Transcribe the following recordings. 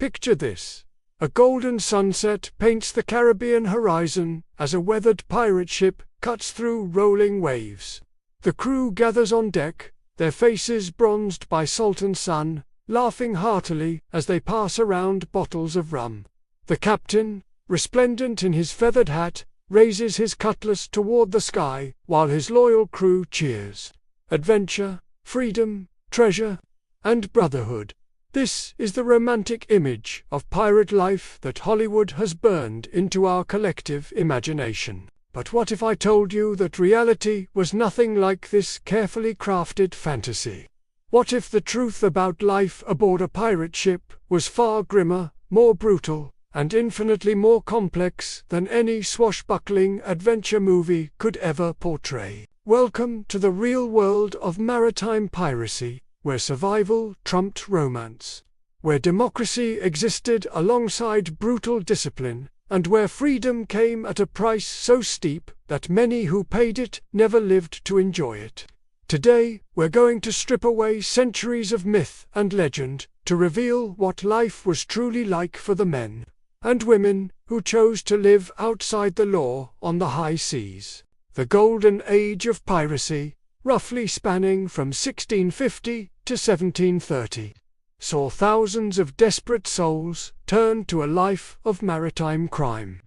Picture this. A golden sunset paints the Caribbean horizon as a weathered pirate ship cuts through rolling waves. The crew gathers on deck, their faces bronzed by salt and sun, laughing heartily as they pass around bottles of rum. The captain, resplendent in his feathered hat, raises his cutlass toward the sky while his loyal crew cheers. Adventure, freedom, treasure, and brotherhood. This is the romantic image of pirate life that Hollywood has burned into our collective imagination. But what if I told you that reality was nothing like this carefully crafted fantasy? What if the truth about life aboard a pirate ship was far grimmer, more brutal, and infinitely more complex than any swashbuckling adventure movie could ever portray? Welcome to the real world of maritime piracy, where survival trumped romance, where democracy existed alongside brutal discipline, and where freedom came at a price so steep that many who paid it never lived to enjoy it. Today, we're going to strip away centuries of myth and legend to reveal what life was truly like for the men and women who chose to live outside the law on the high seas. The golden age of piracy, roughly spanning from 1650 to 1730, saw thousands of desperate souls turn to a life of maritime crime.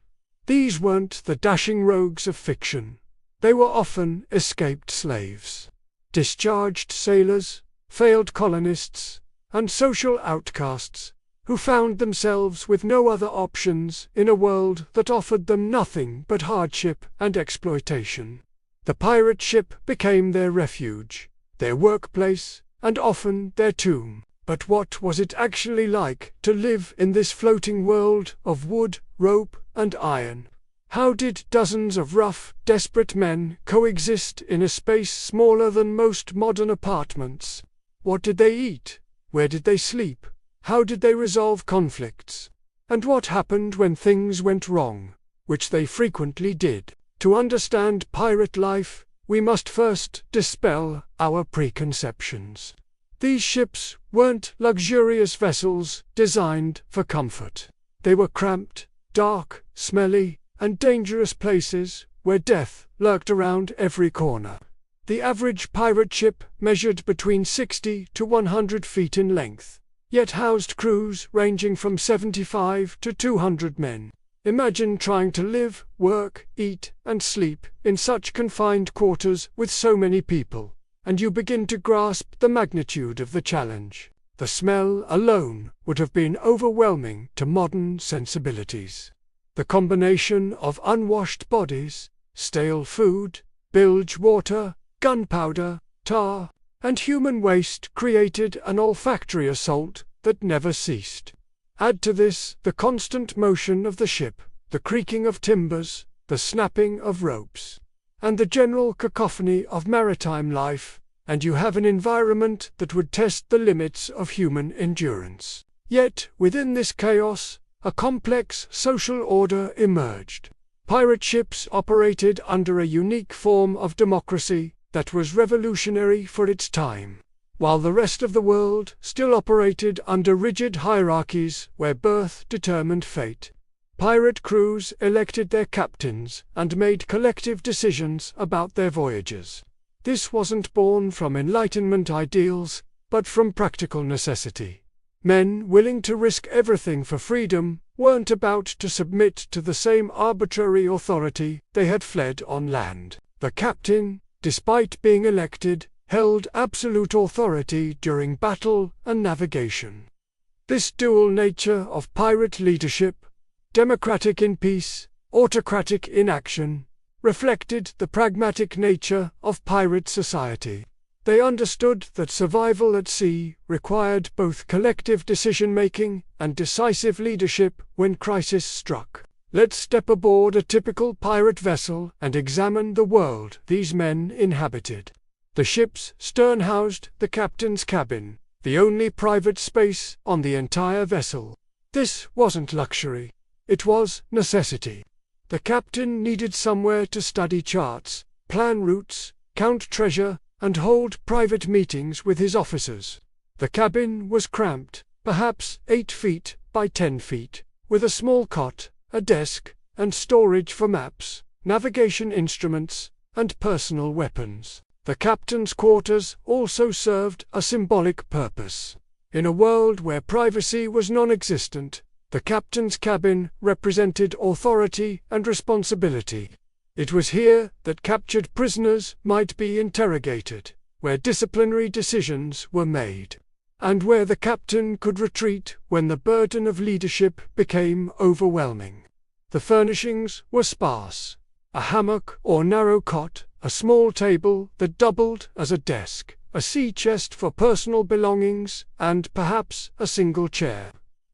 These weren't the dashing rogues of fiction. They were often escaped slaves, discharged sailors, failed colonists, and social outcasts, who found themselves with no other options in a world that offered them nothing but hardship and exploitation. The pirate ship became their refuge, their workplace, and often their tomb. But what was it actually like to live in this floating world of wood, rope, and iron? How did dozens of rough, desperate men coexist in a space smaller than most modern apartments? What did they eat? Where did they sleep? How did they resolve conflicts? And what happened when things went wrong, which they frequently did? To understand pirate life, we must first dispel our preconceptions. These ships weren't luxurious vessels designed for comfort. They were cramped, dark, smelly, and dangerous places where death lurked around every corner. The average pirate ship measured between 60 to 100 feet in length, yet housed crews ranging from 75 to 200 men. Imagine trying to live, work, eat, and sleep in such confined quarters with so many people, and you begin to grasp the magnitude of the challenge. The smell alone would have been overwhelming to modern sensibilities. The combination of unwashed bodies, stale food, bilge water, gunpowder, tar, and human waste created an olfactory assault that never ceased. Add to this the constant motion of the ship, the creaking of timbers, the snapping of ropes, and the general cacophony of maritime life, and you have an environment that would test the limits of human endurance. Yet, within this chaos, a complex social order emerged. Pirate ships operated under a unique form of democracy that was revolutionary for its time, while the rest of the world still operated under rigid hierarchies where birth determined fate. Pirate crews elected their captains and made collective decisions about their voyages. This wasn't born from Enlightenment ideals, but from practical necessity. Men willing to risk everything for freedom weren't about to submit to the same arbitrary authority they had fled on land. The captain, despite being elected, held absolute authority during battle and navigation. This dual nature of pirate leadership, democratic in peace, autocratic in action, reflected the pragmatic nature of pirate society. They understood that survival at sea required both collective decision-making and decisive leadership when crisis struck. Let's step aboard a typical pirate vessel and examine the world these men inhabited. The ship's stern housed the captain's cabin, the only private space on the entire vessel. This wasn't luxury. It was necessity. The captain needed somewhere to study charts, plan routes, count treasure, and hold private meetings with his officers. The cabin was cramped, perhaps 8 feet by 10 feet, with a small cot, a desk, and storage for maps, navigation instruments, and personal weapons. The captain's quarters also served a symbolic purpose. In a world where privacy was non-existent, the captain's cabin represented authority and responsibility. It was here that captured prisoners might be interrogated, where disciplinary decisions were made, and where the captain could retreat when the burden of leadership became overwhelming. The furnishings were sparse: a hammock or narrow cot, a small table that doubled as a desk, a sea chest for personal belongings, and perhaps a single chair.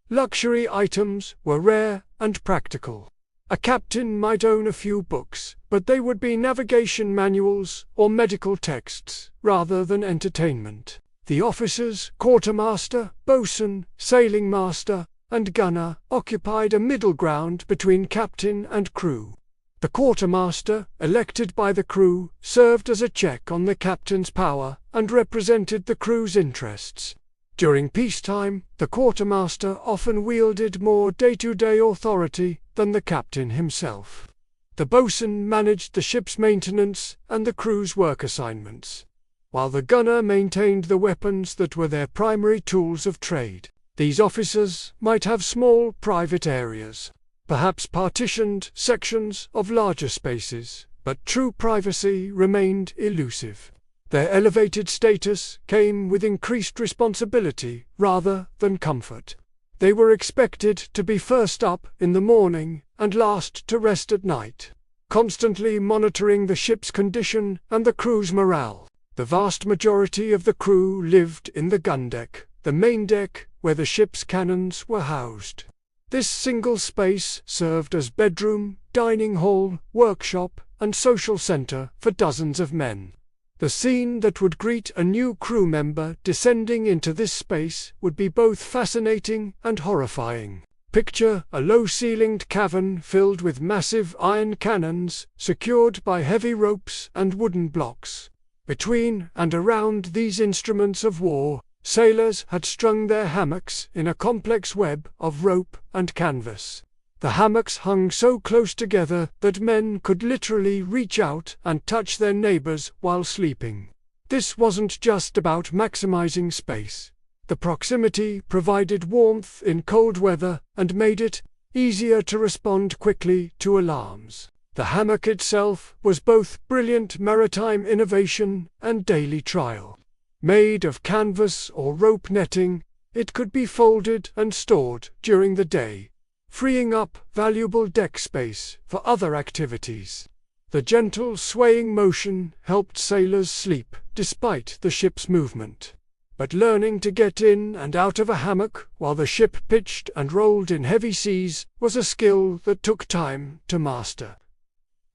Luxury items were rare and practical. A captain might own a few books, but they would be navigation manuals or medical texts rather than entertainment. The officers, quartermaster, boatswain, sailing master, and gunner, occupied a middle ground between captain and crew. The quartermaster, elected by the crew, served as a check on the captain's power and represented the crew's interests. During peacetime, the quartermaster often wielded more day-to-day authority than the captain himself. The boatswain managed the ship's maintenance and the crew's work assignments, while the gunner maintained the weapons that were their primary tools of trade. These officers might have small private areas, perhaps partitioned sections of larger spaces, but true privacy remained elusive. Their elevated status came with increased responsibility rather than comfort. They were expected to be first up in the morning and last to rest at night, constantly monitoring the ship's condition and the crew's morale. The vast majority of the crew lived in the gun deck, the main deck, where the ship's cannons were housed. This single space served as bedroom, dining hall, workshop, and social center for dozens of men. The scene that would greet a new crew member descending into this space would be both fascinating and horrifying. Picture a low-ceilinged cavern filled with massive iron cannons, secured by heavy ropes and wooden blocks. Between and around these instruments of war, sailors had strung their hammocks in a complex web of rope and canvas. The hammocks hung so close together that men could literally reach out and touch their neighbors while sleeping. This wasn't just about maximizing space. The proximity provided warmth in cold weather and made it easier to respond quickly to alarms. The hammock itself was both brilliant maritime innovation and daily trial. Made of canvas or rope netting, it could be folded and stored during the day, freeing up valuable deck space for other activities. The gentle swaying motion helped sailors sleep despite the ship's movement. But learning to get in and out of a hammock while the ship pitched and rolled in heavy seas was a skill that took time to master.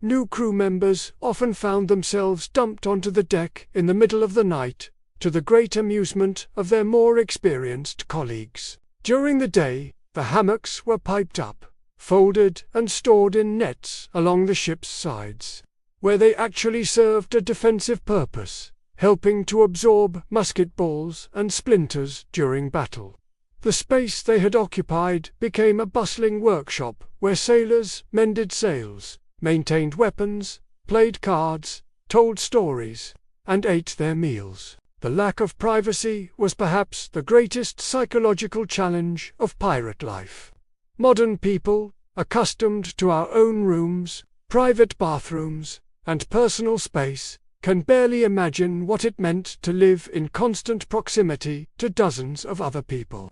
New crew members often found themselves dumped onto the deck in the middle of the night, to the great amusement of their more experienced colleagues. During the day, the hammocks were piped up, folded and stored in nets along the ship's sides, where they actually served a defensive purpose, helping to absorb musket balls and splinters during battle. The space they had occupied became a bustling workshop where sailors mended sails, maintained weapons, played cards, told stories, and ate their meals. The lack of privacy was perhaps the greatest psychological challenge of pirate life. Modern people, accustomed to our own rooms, private bathrooms, and personal space, can barely imagine what it meant to live in constant proximity to dozens of other people.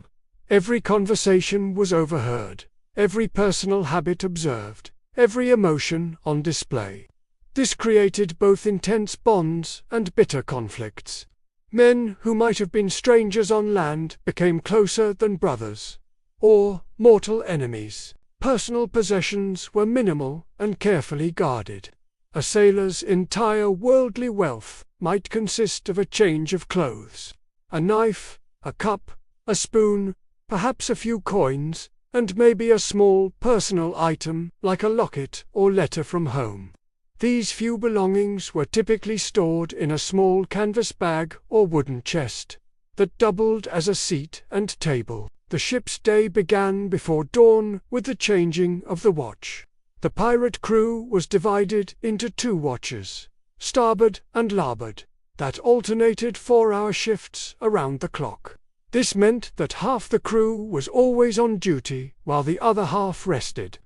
Every conversation was overheard, every personal habit observed, every emotion on display. This created both intense bonds and bitter conflicts. Men who might have been strangers on land became closer than brothers, or mortal enemies. Personal possessions were minimal and carefully guarded. A sailor's entire worldly wealth might consist of a change of clothes, a knife, a cup, a spoon, perhaps a few coins, and maybe a small personal item like a locket or letter from home. These few belongings were typically stored in a small canvas bag or wooden chest that doubled as a seat and table. The ship's day began before dawn with the changing of the watch. The pirate crew was divided into 2 watches, starboard and larboard, that alternated 4-hour shifts around the clock. This meant that half the crew was always on duty while the other half rested.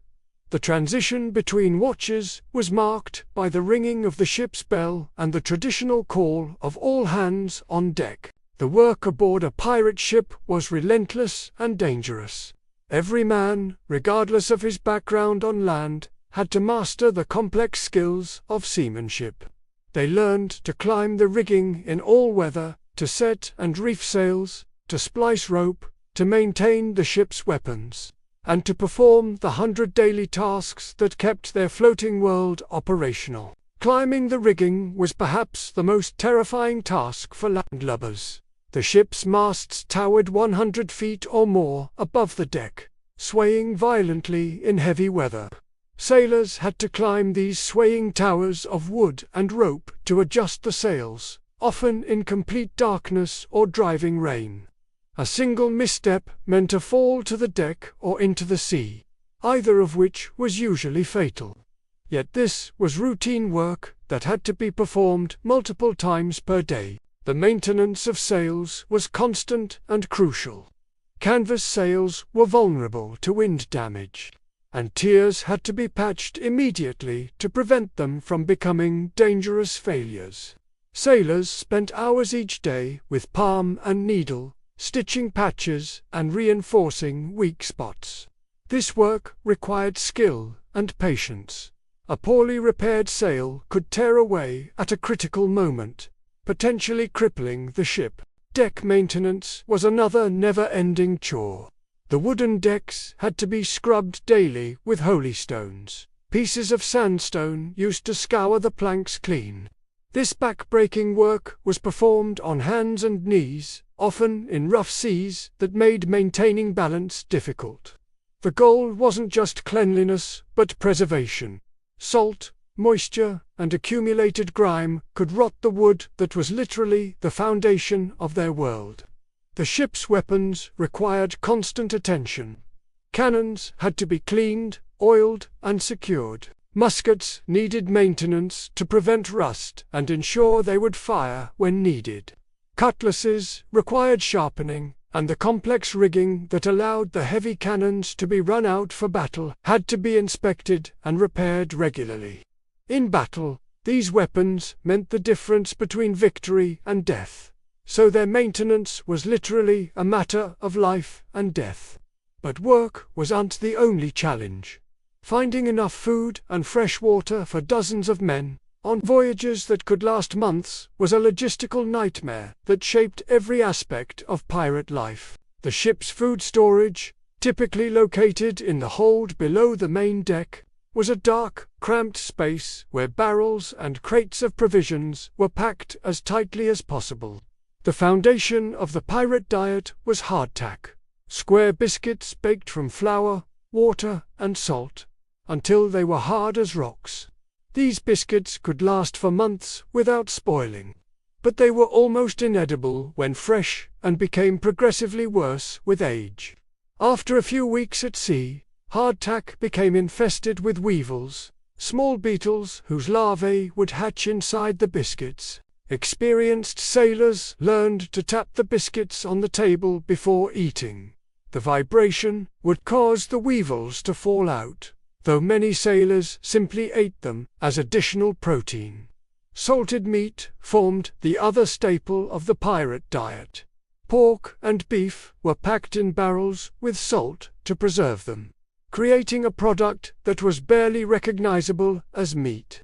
The transition between watches was marked by the ringing of the ship's bell and the traditional call of all hands on deck. The work aboard a pirate ship was relentless and dangerous. Every man, regardless of his background on land, had to master the complex skills of seamanship. They learned to climb the rigging in all weather, to set and reef sails, to splice rope, to maintain the ship's weapons, and to perform the 100 daily tasks that kept their floating world operational. Climbing the rigging was perhaps the most terrifying task for landlubbers. The ship's masts towered 100 feet or more above the deck, swaying violently in heavy weather. Sailors had to climb these swaying towers of wood and rope to adjust the sails, often in complete darkness or driving rain. A single misstep meant a fall to the deck or into the sea, either of which was usually fatal. Yet this was routine work that had to be performed multiple times per day. The maintenance of sails was constant and crucial. Canvas sails were vulnerable to wind damage, and tiers had to be patched immediately to prevent them from becoming dangerous failures. Sailors spent hours each day with palm and needle, stitching patches and reinforcing weak spots. This work required skill and patience. A poorly repaired sail could tear away at a critical moment, potentially crippling the ship. Deck maintenance was another never-ending chore. The wooden decks had to be scrubbed daily with holystones, pieces of sandstone used to scour the planks clean. This back-breaking work was performed on hands and knees, often in rough seas that made maintaining balance difficult. The goal wasn't just cleanliness, but preservation. Salt, moisture, and accumulated grime could rot the wood that was literally the foundation of their world. The ship's weapons required constant attention. Cannons had to be cleaned, oiled, and secured. Muskets needed maintenance to prevent rust and ensure they would fire when needed. Cutlasses required sharpening, and the complex rigging that allowed the heavy cannons to be run out for battle had to be inspected and repaired regularly. In battle, these weapons meant the difference between victory and death, so their maintenance was literally a matter of life and death. But work wasn't the only challenge. Finding enough food and fresh water for dozens of men, on voyages that could last months, was a logistical nightmare that shaped every aspect of pirate life. The ship's food storage, typically located in the hold below the main deck, was a dark, cramped space where barrels and crates of provisions were packed as tightly as possible. The foundation of the pirate diet was hardtack, square biscuits baked from flour, water, and salt, until they were hard as rocks. These biscuits could last for months without spoiling, but they were almost inedible when fresh and became progressively worse with age. After a few weeks at sea, hardtack became infested with weevils, small beetles whose larvae would hatch inside the biscuits. Experienced sailors learned to tap the biscuits on the table before eating. The vibration would cause the weevils to fall out, though many sailors simply ate them as additional protein. Salted meat formed the other staple of the pirate diet. Pork and beef were packed in barrels with salt to preserve them, creating a product that was barely recognizable as meat.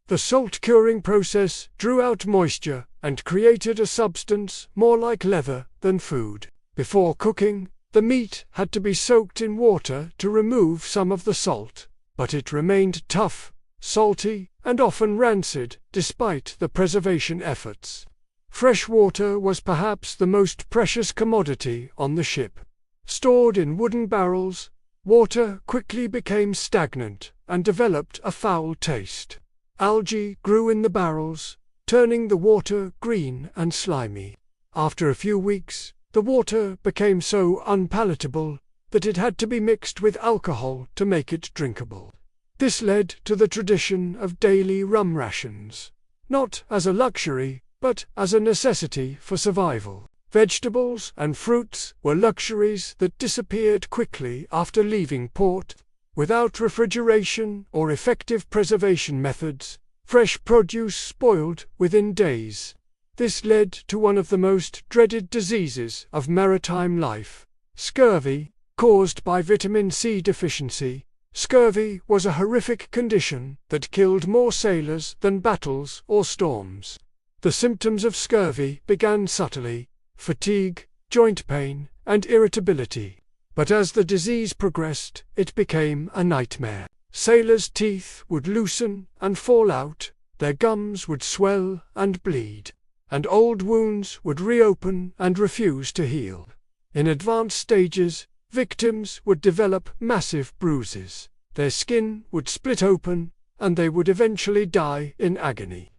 The salt curing process drew out moisture and created a substance more like leather than food. Before cooking, the meat had to be soaked in water to remove some of the salt, but it remained tough, salty, and often rancid despite the preservation efforts. Fresh water was perhaps the most precious commodity on the ship. Stored in wooden barrels, water quickly became stagnant and developed a foul taste. Algae grew in the barrels, turning the water green and slimy. After a few weeks, the water became so unpalatable that it had to be mixed with alcohol to make it drinkable. This led to the tradition of daily rum rations, not as a luxury, but as a necessity for survival. Vegetables and fruits were luxuries that disappeared quickly after leaving port. Without refrigeration or effective preservation methods, fresh produce spoiled within days. This led to one of the most dreaded diseases of maritime life, scurvy, caused by vitamin C deficiency. Scurvy was a horrific condition that killed more sailors than battles or storms. The symptoms of scurvy began subtly: fatigue, joint pain, and irritability. But as the disease progressed, it became a nightmare. Sailors' teeth would loosen and fall out, their gums would swell and bleed, and old wounds would reopen and refuse to heal. In advanced stages, victims would develop massive bruises, their skin would split open, and they would eventually die in agony.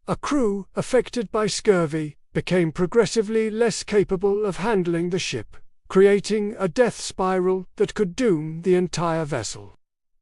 A crew affected by scurvy became progressively less capable of handling the ship, creating a death spiral that could doom the entire vessel.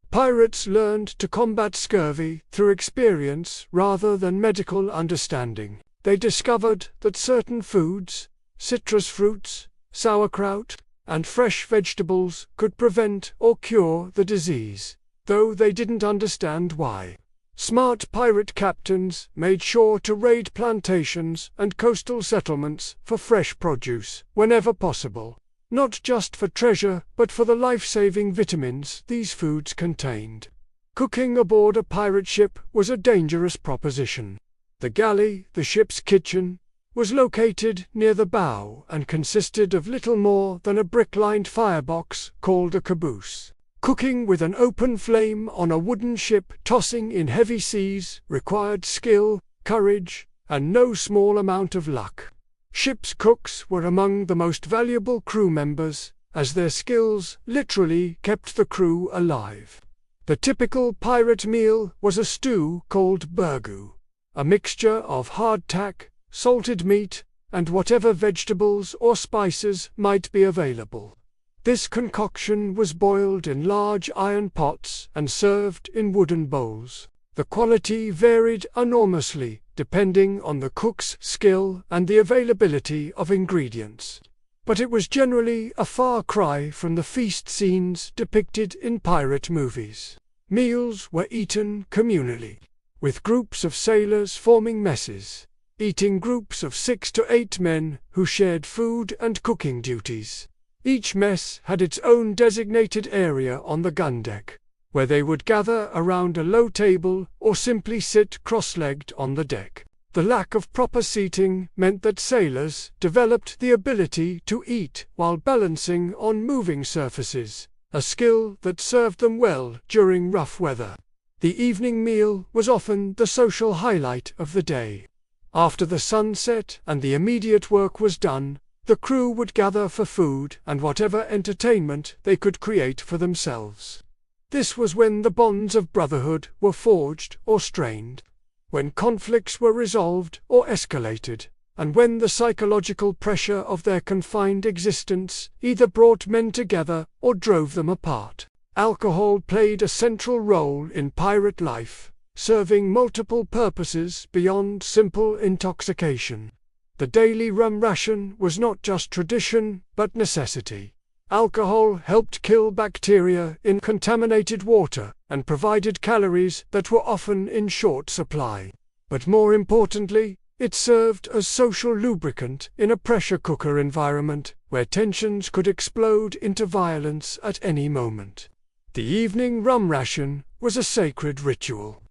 Pirates learned to combat scurvy through experience rather than medical understanding. They discovered that certain foods, citrus fruits, sauerkraut, and fresh vegetables could prevent or cure the disease, though they didn't understand why. Smart pirate captains made sure to raid plantations and coastal settlements for fresh produce whenever possible, not just for treasure but for the life-saving vitamins these foods contained. Cooking aboard a pirate ship was a dangerous proposition. The galley, the ship's kitchen, was located near the bow and consisted of little more than a brick-lined firebox called a caboose. Cooking with an open flame on a wooden ship tossing in heavy seas required skill, courage, and no small amount of luck. Ship's cooks were among the most valuable crew members, as their skills literally kept the crew alive. The typical pirate meal was a stew called burgoo, a mixture of hardtack, salted meat, and whatever vegetables or spices might be available. This concoction was boiled in large iron pots and served in wooden bowls. The quality varied enormously depending on the cook's skill and the availability of ingredients. But it was generally a far cry from the feast scenes depicted in pirate movies. Meals were eaten communally, with groups of sailors forming messes, eating groups of 6 to 8 men who shared food and cooking duties. Each mess had its own designated area on the gun deck, where they would gather around a low table or simply sit cross-legged on the deck. The lack of proper seating meant that sailors developed the ability to eat while balancing on moving surfaces, a skill that served them well during rough weather. The evening meal was often the social highlight of the day. After the sun set and the immediate work was done, the crew would gather for food and whatever entertainment they could create for themselves. This was when the bonds of brotherhood were forged or strained, when conflicts were resolved or escalated, and when the psychological pressure of their confined existence either brought men together or drove them apart. Alcohol played a central role in pirate life, serving multiple purposes beyond simple intoxication. The daily rum ration was not just tradition, but necessity. Alcohol helped kill bacteria in contaminated water and provided calories that were often in short supply. But more importantly, it served as social lubricant in a pressure cooker environment where tensions could explode into violence at any moment. The evening rum ration was a sacred ritual.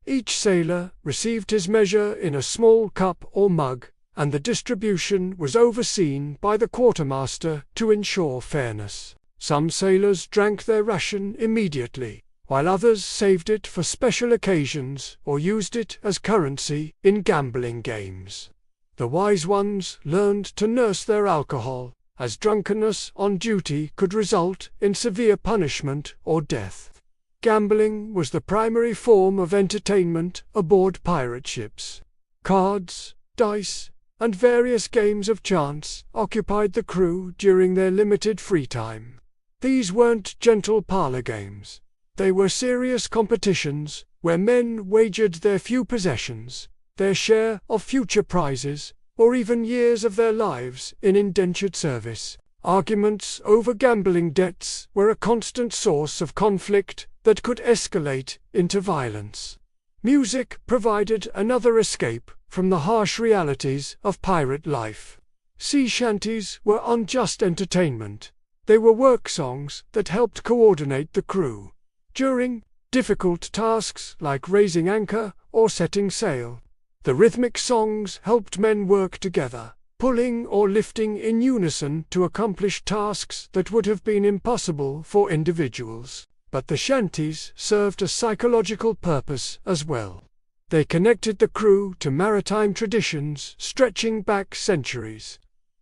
Each sailor received his measure in a small cup or mug, and the distribution was overseen by the quartermaster to ensure fairness. Some sailors drank their ration immediately, while others saved it for special occasions or used it as currency in gambling games. The wise ones learned to nurse their alcohol, as drunkenness on duty could result in severe punishment or death. Gambling was the primary form of entertainment aboard pirate ships. Cards, dice, and various games of chance occupied the crew during their limited free time. These weren't gentle parlor games. They were serious competitions, where men wagered their few possessions, their share of future prizes, or even years of their lives in indentured service. Arguments over gambling debts were a constant source of conflict that could escalate into violence. Music provided another escape from the harsh realities of pirate life. Sea shanties were unjust entertainment. They were work songs that helped coordinate the crew during difficult tasks like raising anchor or setting sail. The rhythmic songs helped men work together, pulling or lifting in unison to accomplish tasks that would have been impossible for individuals. But the shanties served a psychological purpose as well. They connected the crew to maritime traditions stretching back centuries,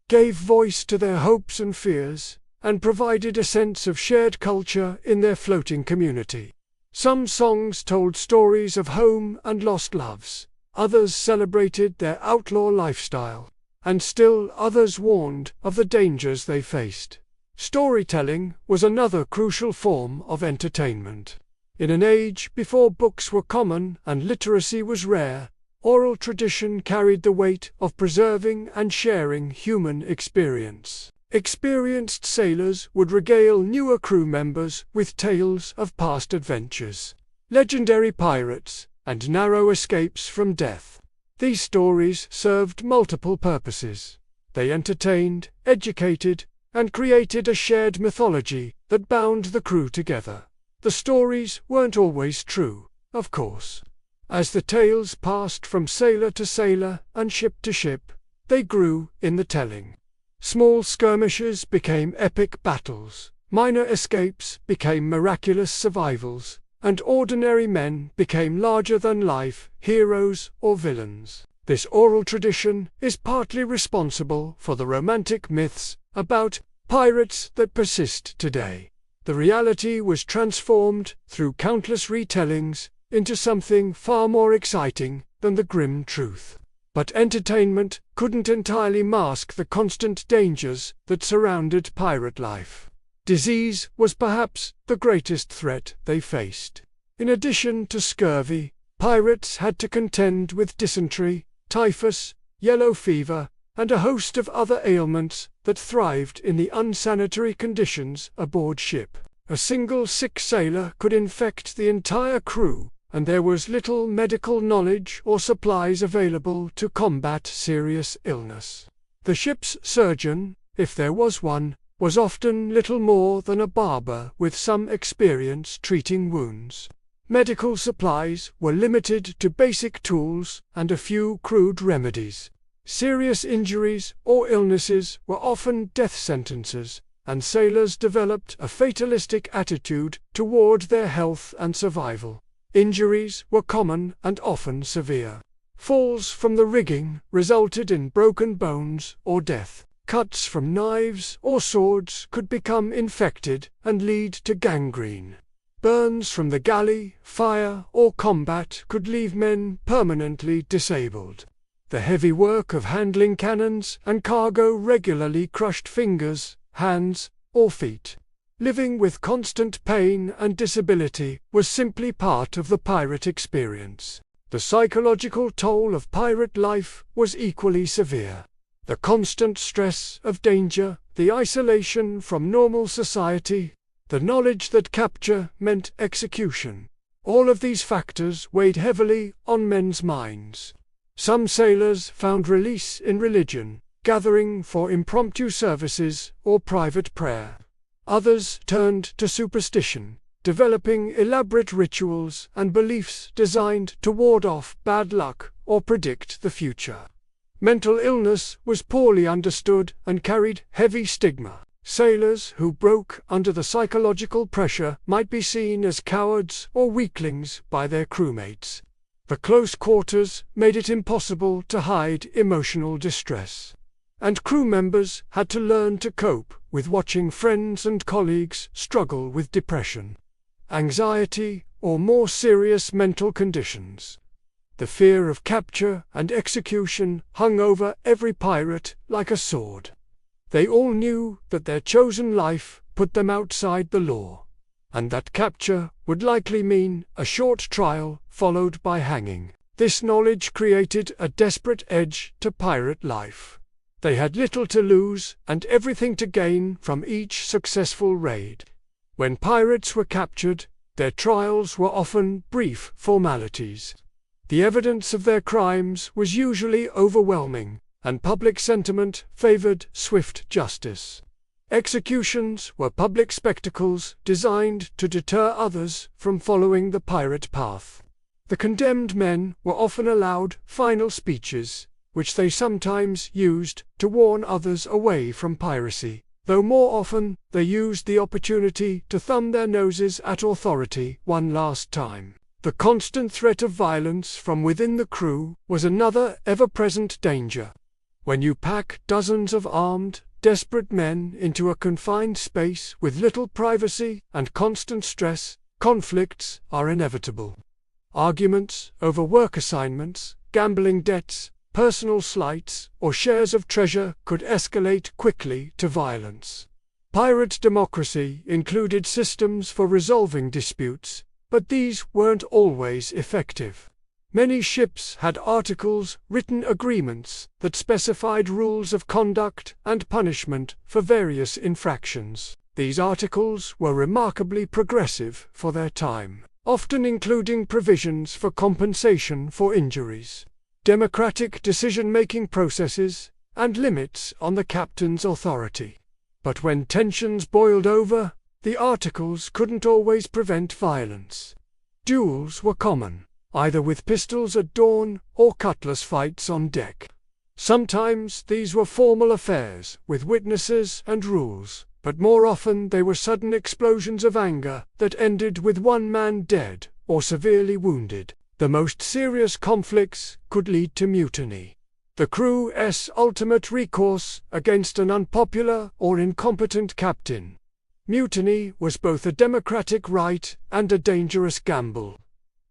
gave voice to their hopes and fears, and provided a sense of shared culture in their floating community. Some songs told stories of home and lost loves, others celebrated their outlaw lifestyle, and still others warned of the dangers they faced. Storytelling was another crucial form of entertainment. In an age before books were common and literacy was rare, oral tradition carried the weight of preserving and sharing human experience. Experienced sailors would regale newer crew members with tales of past adventures, legendary pirates, and narrow escapes from death. These stories served multiple purposes. They entertained, educated, and created a shared mythology that bound the crew together. The stories weren't always true, of course. As the tales passed from sailor to sailor and ship to ship, they grew in the telling. Small skirmishes became epic battles, minor escapes became miraculous survivals, and ordinary men became larger-than-life heroes or villains. This oral tradition is partly responsible for the romantic myths about pirates that persist today. The reality was transformed through countless retellings into something far more exciting than the grim truth. But entertainment couldn't entirely mask the constant dangers that surrounded pirate life. Disease was perhaps the greatest threat they faced. In addition to scurvy, pirates had to contend with dysentery, typhus, yellow fever, and a host of other ailments that thrived in the unsanitary conditions aboard ship. A single sick sailor could infect the entire crew, and there was little medical knowledge or supplies available to combat serious illness. The ship's surgeon, if there was one, was often little more than a barber with some experience treating wounds. Medical supplies were limited to basic tools and a few crude remedies. Serious injuries or illnesses were often death sentences, and sailors developed a fatalistic attitude toward their health and survival. Injuries were common and often severe. Falls from the rigging resulted in broken bones or death. Cuts from knives or swords could become infected and lead to gangrene. Burns from the galley, fire, or combat could leave men permanently disabled. The heavy work of handling cannons and cargo regularly crushed fingers, hands, or feet. Living with constant pain and disability was simply part of the pirate experience. The psychological toll of pirate life was equally severe. The constant stress of danger, the isolation from normal society, the knowledge that capture meant execution. All of these factors weighed heavily on men's minds. Some sailors found release in religion, gathering for impromptu services or private prayer. Others turned to superstition, developing elaborate rituals and beliefs designed to ward off bad luck or predict the future. Mental illness was poorly understood and carried heavy stigma. Sailors who broke under the psychological pressure might be seen as cowards or weaklings by their crewmates. The close quarters made it impossible to hide emotional distress, and crew members had to learn to cope with watching friends and colleagues struggle with depression, anxiety, or more serious mental conditions. The fear of capture and execution hung over every pirate like a sword. They all knew that their chosen life put them outside the law, and that capture would likely mean a short trial followed by hanging. This knowledge created a desperate edge to pirate life. They had little to lose and everything to gain from each successful raid. When pirates were captured, their trials were often brief formalities. The evidence of their crimes was usually overwhelming, and public sentiment favored swift justice. Executions were public spectacles designed to deter others from following the pirate path. The condemned men were often allowed final speeches, which they sometimes used to warn others away from piracy, though more often they used the opportunity to thumb their noses at authority one last time. The constant threat of violence from within the crew was another ever-present danger. When you pack dozens of armed, desperate men into a confined space with little privacy and constant stress, conflicts are inevitable. Arguments over work assignments, gambling debts, personal slights, or shares of treasure could escalate quickly to violence. Pirate democracy included systems for resolving disputes, but these weren't always effective. Many ships had articles, written agreements, that specified rules of conduct and punishment for various infractions. These articles were remarkably progressive for their time, often including provisions for compensation for injuries, democratic decision-making processes, and limits on the captain's authority. But when tensions boiled over, the articles couldn't always prevent violence. Duels were common, either with pistols at dawn or cutlass fights on deck. Sometimes these were formal affairs with witnesses and rules, but more often they were sudden explosions of anger that ended with one man dead or severely wounded. The most serious conflicts could lead to mutiny, the crew's ultimate recourse against an unpopular or incompetent captain. Mutiny was both a democratic right and a dangerous gamble.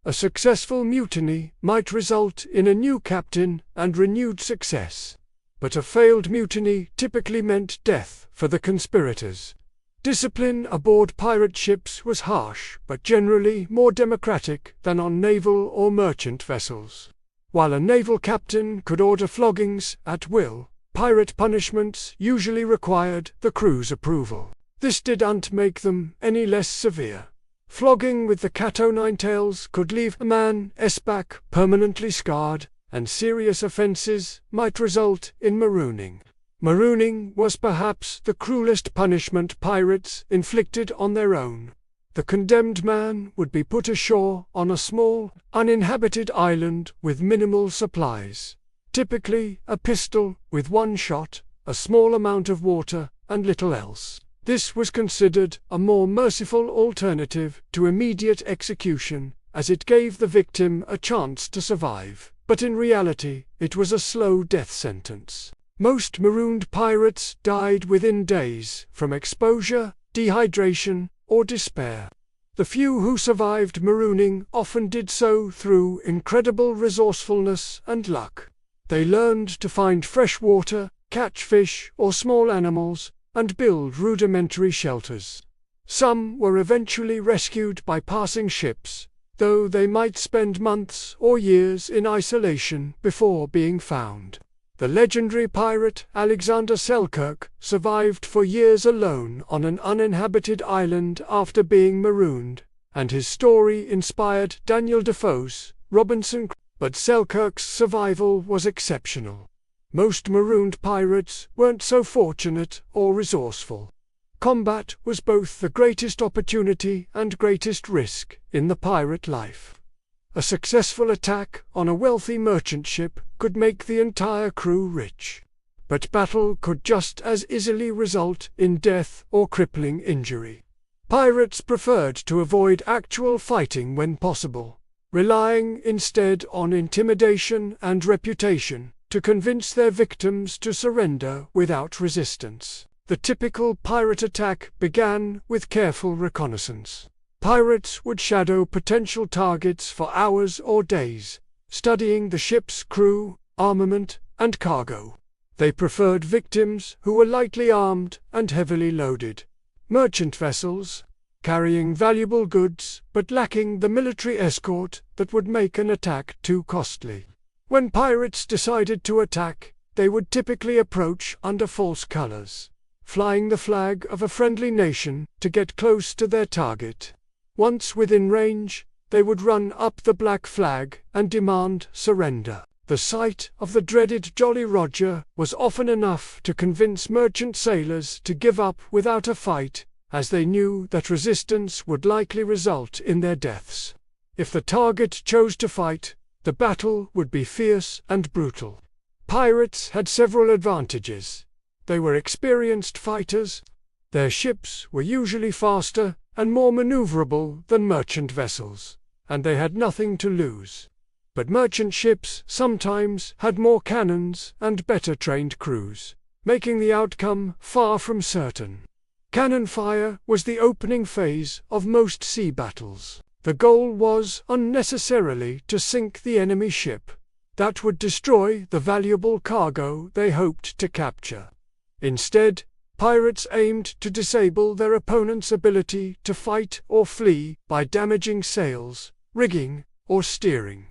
A successful mutiny might result in a new captain and renewed success, but a failed mutiny typically meant death for the conspirators. Discipline aboard pirate ships was harsh, but generally more democratic than on naval or merchant vessels. While a naval captain could order floggings at will, pirate punishments usually required the crew's approval. This didn't make them any less severe. Flogging with the cat-o'-nine-tails could leave a man's back permanently scarred, and serious offenses might result in marooning. Marooning was perhaps the cruelest punishment pirates inflicted on their own. The condemned man would be put ashore on a small, uninhabited island with minimal supplies. Typically a pistol with one shot, a small amount of water, and little else. This was considered a more merciful alternative to immediate execution, as it gave the victim a chance to survive, but in reality it was a slow death sentence. Most marooned pirates died within days from exposure, dehydration, or despair. The few who survived marooning often did so through incredible resourcefulness and luck. They learned to find fresh water, catch fish or small animals, and build rudimentary shelters. Some were eventually rescued by passing ships, though they might spend months or years in isolation before being found. The legendary pirate Alexander Selkirk survived for years alone on an uninhabited island after being marooned, and his story inspired Daniel Defoe's Robinson Crusoe. But Selkirk's survival was exceptional. Most marooned pirates weren't so fortunate or resourceful. Combat was both the greatest opportunity and greatest risk in the pirate life. A successful attack on a wealthy merchant ship could make the entire crew rich. But battle could just as easily result in death or crippling injury. Pirates preferred to avoid actual fighting when possible, relying instead on intimidation and reputation to convince their victims to surrender without resistance. The typical pirate attack began with careful reconnaissance. Pirates would shadow potential targets for hours or days, studying the ship's crew, armament, and cargo. They preferred victims who were lightly armed and heavily loaded. Merchant vessels, carrying valuable goods but lacking the military escort that would make an attack too costly. When pirates decided to attack, they would typically approach under false colors, flying the flag of a friendly nation to get close to their target. Once within range, they would run up the black flag and demand surrender. The sight of the dreaded Jolly Roger was often enough to convince merchant sailors to give up without a fight, as they knew that resistance would likely result in their deaths. If the target chose to fight, the battle would be fierce and brutal. Pirates had several advantages. They were experienced fighters. Their ships were usually faster and more maneuverable than merchant vessels, and they had nothing to lose. But merchant ships sometimes had more cannons and better trained crews, making the outcome far from certain. Cannon fire was the opening phase of most sea battles. The goal was unnecessarily to sink the enemy ship. That would destroy the valuable cargo they hoped to capture. Instead, pirates aimed to disable their opponent's ability to fight or flee by damaging sails, rigging, or steering.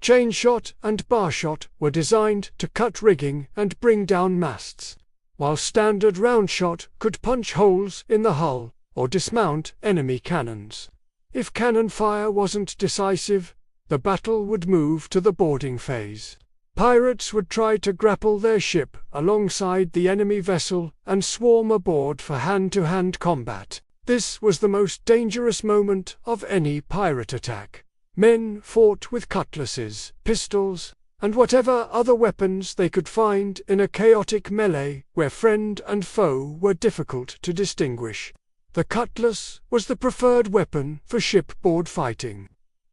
Chain shot and bar shot were designed to cut rigging and bring down masts, while standard round shot could punch holes in the hull or dismount enemy cannons. If cannon fire wasn't decisive, the battle would move to the boarding phase. Pirates would try to grapple their ship alongside the enemy vessel and swarm aboard for hand-to-hand combat. This was the most dangerous moment of any pirate attack. Men fought with cutlasses, pistols, and whatever other weapons they could find in a chaotic melee where friend and foe were difficult to distinguish. The cutlass was the preferred weapon for shipboard fighting.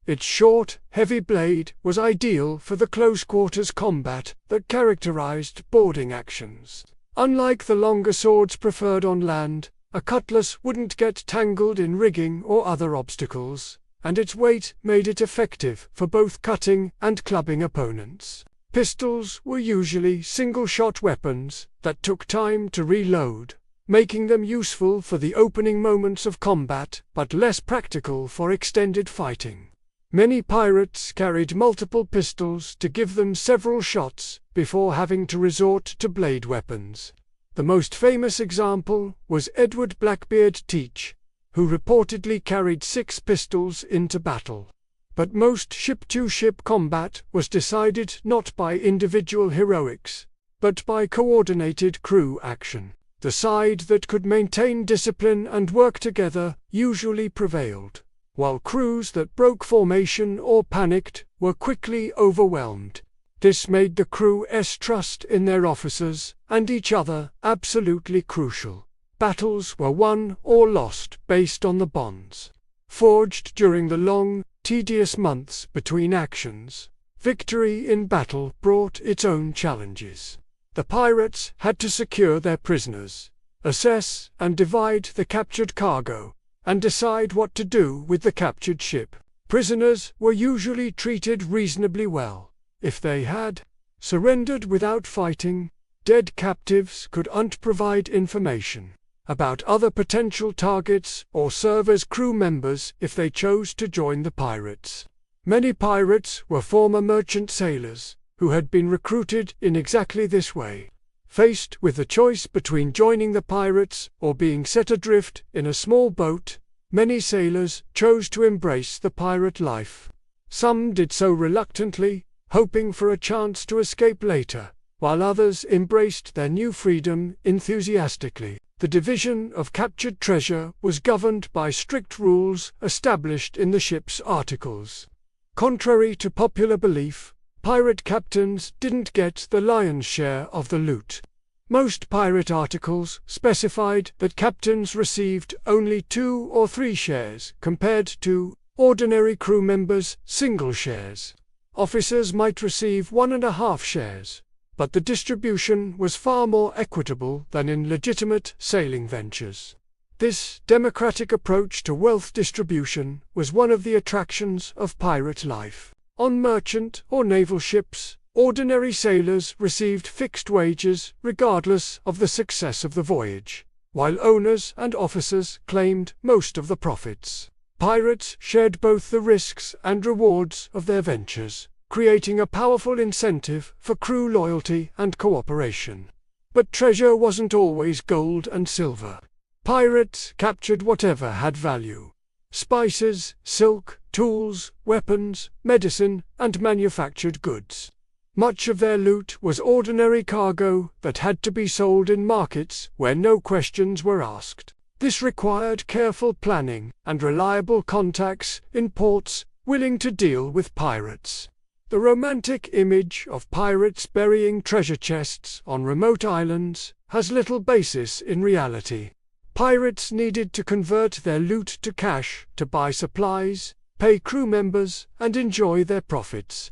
Its short, heavy blade was ideal for the close-quarters combat that characterized boarding actions. Unlike the longer swords preferred on land, a cutlass wouldn't get tangled in rigging or other obstacles, and its weight made it effective for both cutting and clubbing opponents. Pistols were usually single-shot weapons that took time to reload, making them useful for the opening moments of combat but less practical for extended fighting. Many pirates carried multiple pistols to give them several shots before having to resort to blade weapons. The most famous example was Edward Blackbeard Teach, who reportedly carried 6 pistols into battle. But most ship-to-ship combat was decided not by individual heroics, but by coordinated crew action. The side that could maintain discipline and work together usually prevailed, while crews that broke formation or panicked were quickly overwhelmed. This made the crew's trust in their officers and each other absolutely crucial. Battles were won or lost based on the bonds forged during the long, tedious months between actions. Victory in battle brought its own challenges. The pirates had to secure their prisoners, assess and divide the captured cargo, and decide what to do with the captured ship. Prisoners were usually treated reasonably well. If they had surrendered without fighting, dead captives could provide information about other potential targets or serve as crew members if they chose to join the pirates. Many pirates were former merchant sailors who had been recruited in exactly this way. Faced with the choice between joining the pirates or being set adrift in a small boat, many sailors chose to embrace the pirate life. Some did so reluctantly, hoping for a chance to escape later, while others embraced their new freedom enthusiastically. The division of captured treasure was governed by strict rules established in the ship's articles. Contrary to popular belief, pirate captains didn't get the lion's share of the loot. Most pirate articles specified that captains received only 2 or 3 shares compared to ordinary crew members' single shares. Officers might receive 1.5 shares, but the distribution was far more equitable than in legitimate sailing ventures. This democratic approach to wealth distribution was one of the attractions of pirate life. On merchant or naval ships, ordinary sailors received fixed wages regardless of the success of the voyage, while owners and officers claimed most of the profits. Pirates shared both the risks and rewards of their ventures, creating a powerful incentive for crew loyalty and cooperation. But treasure wasn't always gold and silver. Pirates captured whatever had value: spices, silk, tools, weapons, medicine, and manufactured goods. Much of their loot was ordinary cargo that had to be sold in markets where no questions were asked. This required careful planning and reliable contacts in ports willing to deal with pirates. The romantic image of pirates burying treasure chests on remote islands has little basis in reality. Pirates needed to convert their loot to cash to buy supplies, pay crew members, and enjoy their profits.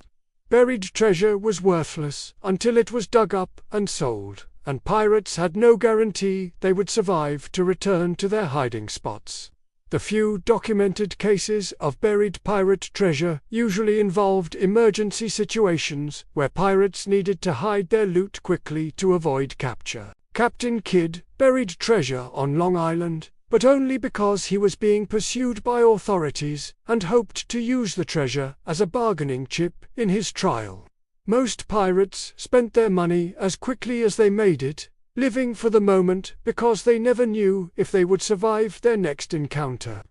Buried treasure was worthless until it was dug up and sold, and pirates had no guarantee they would survive to return to their hiding spots. The few documented cases of buried pirate treasure usually involved emergency situations where pirates needed to hide their loot quickly to avoid capture. Captain Kidd buried treasure on Long Island, but only because he was being pursued by authorities and hoped to use the treasure as a bargaining chip in his trial. Most pirates spent their money as quickly as they made it, living for the moment because they never knew if they would survive their next encounter.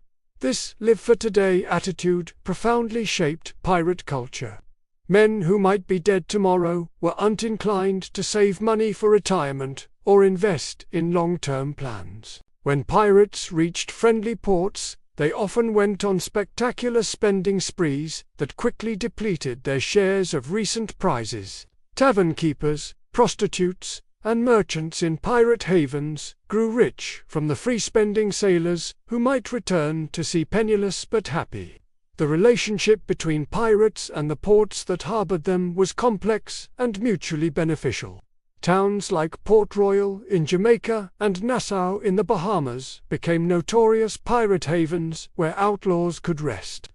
This live-for-today attitude profoundly shaped pirate culture. Men who might be dead tomorrow were uninclined to save money for retirement or invest in long-term plans. When pirates reached friendly ports, they often went on spectacular spending sprees that quickly depleted their shares of recent prizes. Tavern keepers, prostitutes, and merchants in pirate havens grew rich from the free-spending sailors who might return to sea penniless but happy. The relationship between pirates and the ports that harbored them was complex and mutually beneficial. Towns like Port Royal in Jamaica and Nassau in the Bahamas became notorious pirate havens where outlaws could rest,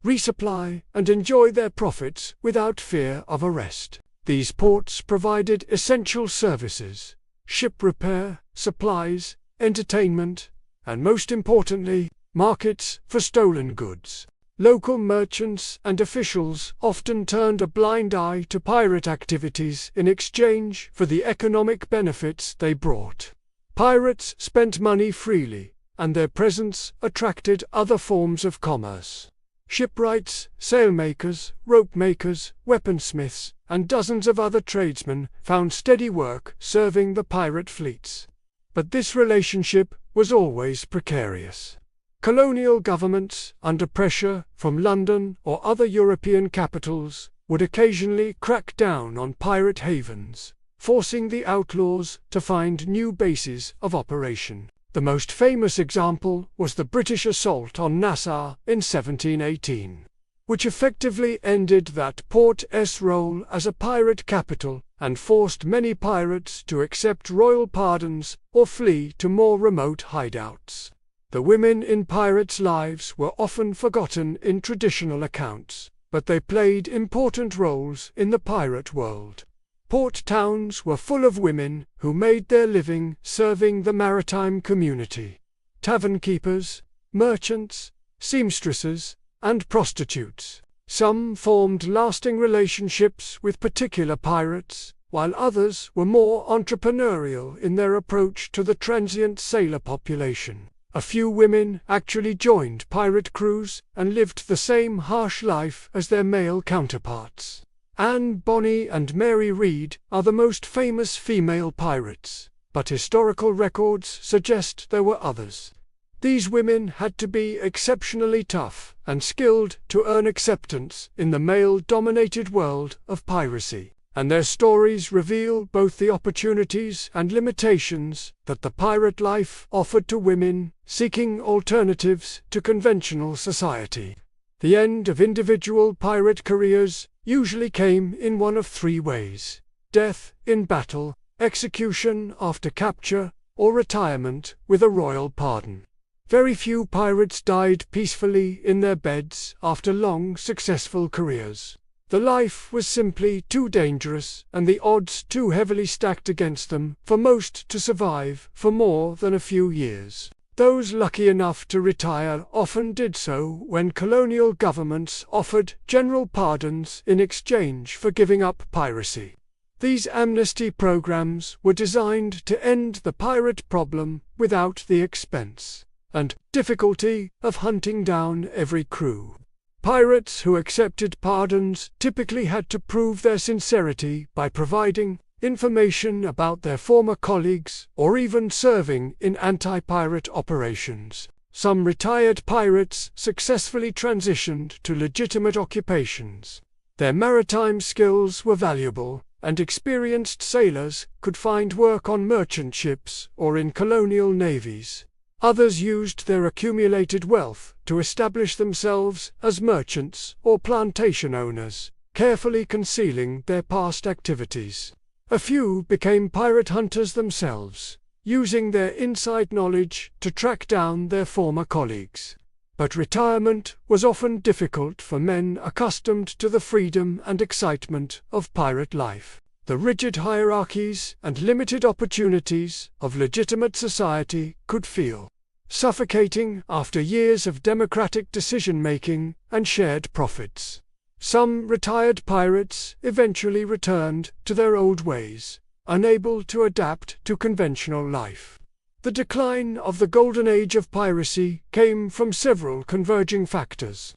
resupply, and enjoy their profits without fear of arrest. These ports provided essential services: ship repair, supplies, entertainment, and most importantly, markets for stolen goods. Local merchants and officials often turned a blind eye to pirate activities in exchange for the economic benefits they brought. Pirates spent money freely, and their presence attracted other forms of commerce. Shipwrights, sailmakers, ropemakers, weaponsmiths, and dozens of other tradesmen found steady work serving the pirate fleets. But this relationship was always precarious. Colonial governments, under pressure from London or other European capitals, would occasionally crack down on pirate havens, forcing the outlaws to find new bases of operation. The most famous example was the British assault on Nassau in 1718, which effectively ended that port's role as a pirate capital and forced many pirates to accept royal pardons or flee to more remote hideouts. The women in pirates' lives were often forgotten in traditional accounts, but they played important roles in the pirate world. Port towns were full of women who made their living serving the maritime community. Tavern keepers, merchants, seamstresses, and prostitutes. Some formed lasting relationships with particular pirates, while others were more entrepreneurial in their approach to the transient sailor population. A few women actually joined pirate crews and lived the same harsh life as their male counterparts. Anne Bonny and Mary Read are the most famous female pirates, but historical records suggest there were others. These women had to be exceptionally tough and skilled to earn acceptance in the male-dominated world of piracy, and their stories reveal both the opportunities and limitations that the pirate life offered to women seeking alternatives to conventional society. The end of individual pirate careers usually came in one of three ways: death in battle, execution after capture, or retirement with a royal pardon. Very few pirates died peacefully in their beds after long, successful careers. The life was simply too dangerous and the odds too heavily stacked against them for most to survive for more than a few years. Those lucky enough to retire often did so when colonial governments offered general pardons in exchange for giving up piracy. These amnesty programs were designed to end the pirate problem without the expense and difficulty of hunting down every crew. Pirates who accepted pardons typically had to prove their sincerity by providing information about their former colleagues or even serving in anti-pirate operations. Some retired pirates successfully transitioned to legitimate occupations. Their maritime skills were valuable, and experienced sailors could find work on merchant ships or in colonial navies. Others used their accumulated wealth to establish themselves as merchants or plantation owners, carefully concealing their past activities. A few became pirate hunters themselves, using their inside knowledge to track down their former colleagues. But retirement was often difficult for men accustomed to the freedom and excitement of pirate life. The rigid hierarchies and limited opportunities of legitimate society could feel suffocating after years of democratic decision-making and shared profits. Some retired pirates eventually returned to their old ways, unable to adapt to conventional life. The decline of the golden age of piracy came from several converging factors.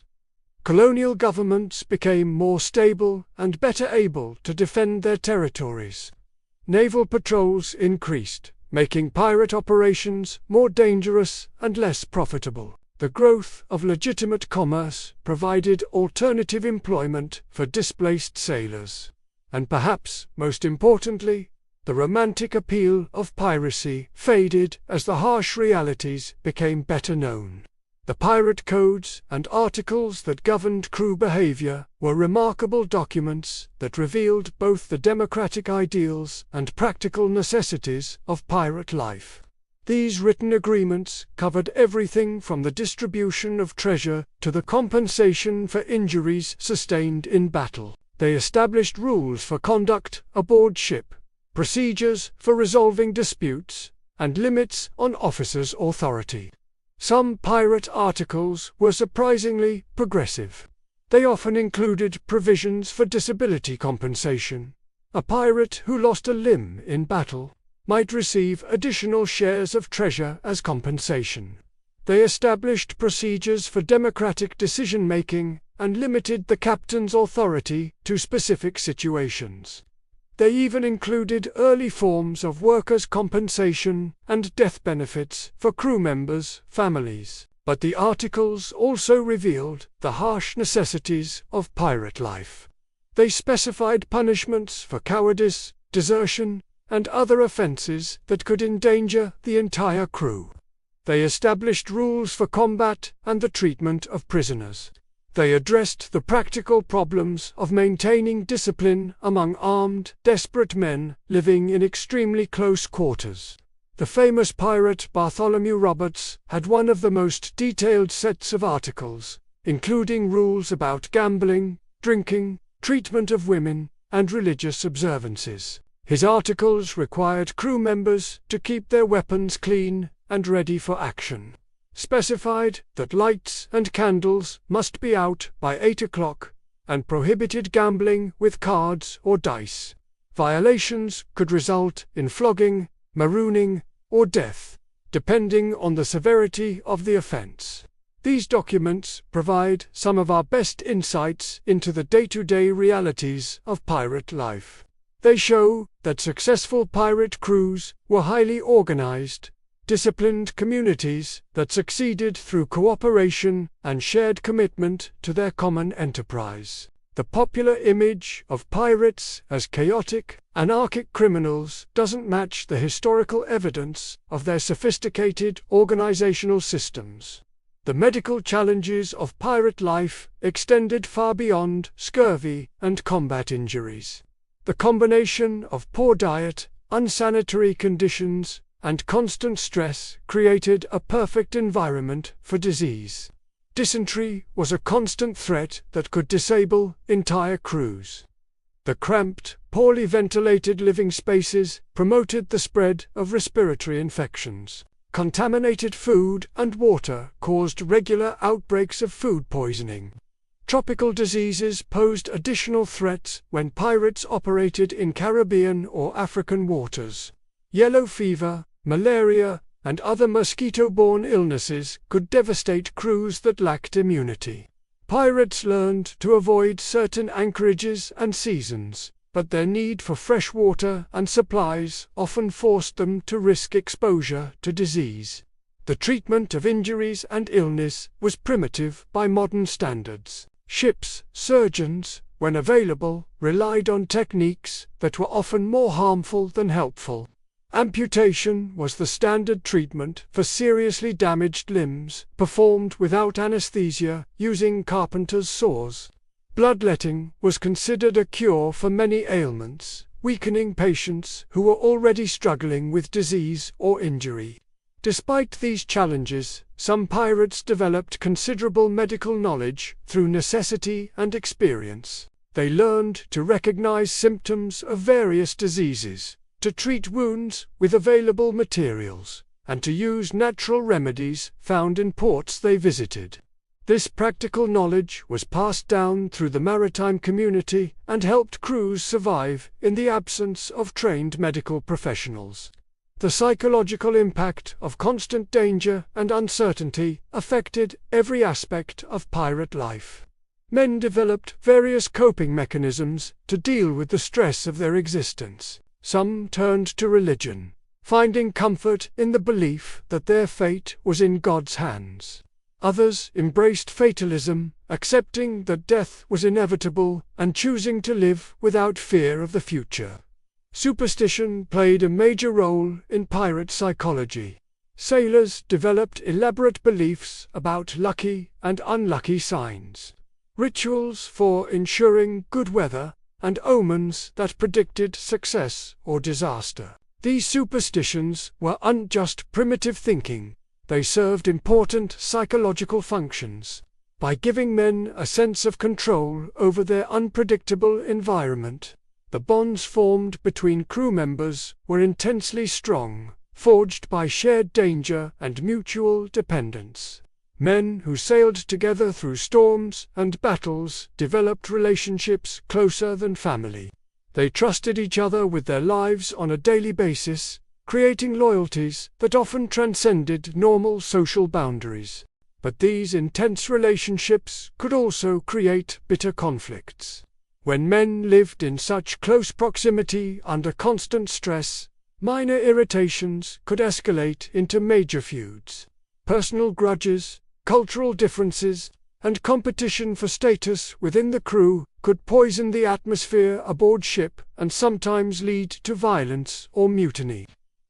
Colonial governments became more stable and better able to defend their territories. Naval patrols increased, making pirate operations more dangerous and less profitable. The growth of legitimate commerce provided alternative employment for displaced sailors. And perhaps most importantly, the romantic appeal of piracy faded as the harsh realities became better known. The pirate codes and articles that governed crew behavior were remarkable documents that revealed both the democratic ideals and practical necessities of pirate life. These written agreements covered everything from the distribution of treasure to the compensation for injuries sustained in battle. They established rules for conduct aboard ship, procedures for resolving disputes, and limits on officers' authority. Some pirate articles were surprisingly progressive. They often included provisions for disability compensation. A pirate who lost a limb in battle might receive additional shares of treasure as compensation. They established procedures for democratic decision-making and limited the captain's authority to specific situations. They even included early forms of workers' compensation and death benefits for crew members' families. But the articles also revealed the harsh necessities of pirate life. They specified punishments for cowardice, desertion, and other offenses that could endanger the entire crew. They established rules for combat and the treatment of prisoners. They addressed the practical problems of maintaining discipline among armed, desperate men living in extremely close quarters. The famous pirate Bartholomew Roberts had one of the most detailed sets of articles, including rules about gambling, drinking, treatment of women, and religious observances. His articles required crew members to keep their weapons clean and ready for action. Specified that lights and candles must be out by 8 o'clock, and prohibited gambling with cards or dice. Violations could result in flogging, marooning, or death, depending on the severity of the offense. These documents provide some of our best insights into the day-to-day realities of pirate life. They show that successful pirate crews were highly organized, disciplined communities that succeeded through cooperation and shared commitment to their common enterprise. The popular image of pirates as chaotic, anarchic criminals doesn't match the historical evidence of their sophisticated organizational systems. The medical challenges of pirate life extended far beyond scurvy and combat injuries. The combination of poor diet, unsanitary conditions, and constant stress created a perfect environment for disease. Dysentery was a constant threat that could disable entire crews. The cramped, poorly ventilated living spaces promoted the spread of respiratory infections. Contaminated food and water caused regular outbreaks of food poisoning. Tropical diseases posed additional threats when pirates operated in Caribbean or African waters. Yellow fever, malaria, and other mosquito-borne illnesses could devastate crews that lacked immunity. Pirates learned to avoid certain anchorages and seasons, but their need for fresh water and supplies often forced them to risk exposure to disease. The treatment of injuries and illness was primitive by modern standards. Ships' surgeons, when available, relied on techniques that were often more harmful than helpful. Amputation was the standard treatment for seriously damaged limbs, performed without anesthesia, using carpenter's saws. Bloodletting was considered a cure for many ailments, weakening patients who were already struggling with disease or injury. Despite these challenges, some pirates developed considerable medical knowledge through necessity and experience. They learned to recognize symptoms of various diseases, to treat wounds with available materials, and to use natural remedies found in ports they visited. This practical knowledge was passed down through the maritime community and helped crews survive in the absence of trained medical professionals. The psychological impact of constant danger and uncertainty affected every aspect of pirate life. Men developed various coping mechanisms to deal with the stress of their existence. Some turned to religion, finding comfort in the belief that their fate was in God's hands. Others embraced fatalism, accepting that death was inevitable and choosing to live without fear of the future. Superstition played a major role in pirate psychology. Sailors developed elaborate beliefs about lucky and unlucky signs, rituals for ensuring good weather, and omens that predicted success or disaster. These superstitions weren't just primitive thinking, they served important psychological functions. By giving men a sense of control over their unpredictable environment, the bonds formed between crew members were intensely strong, forged by shared danger and mutual dependence. Men who sailed together through storms and battles developed relationships closer than family. They trusted each other with their lives on a daily basis, creating loyalties that often transcended normal social boundaries. But these intense relationships could also create bitter conflicts. When men lived in such close proximity under constant stress, minor irritations could escalate into major feuds. Personal grudges, cultural differences, and competition for status within the crew could poison the atmosphere aboard ship and sometimes lead to violence or mutiny.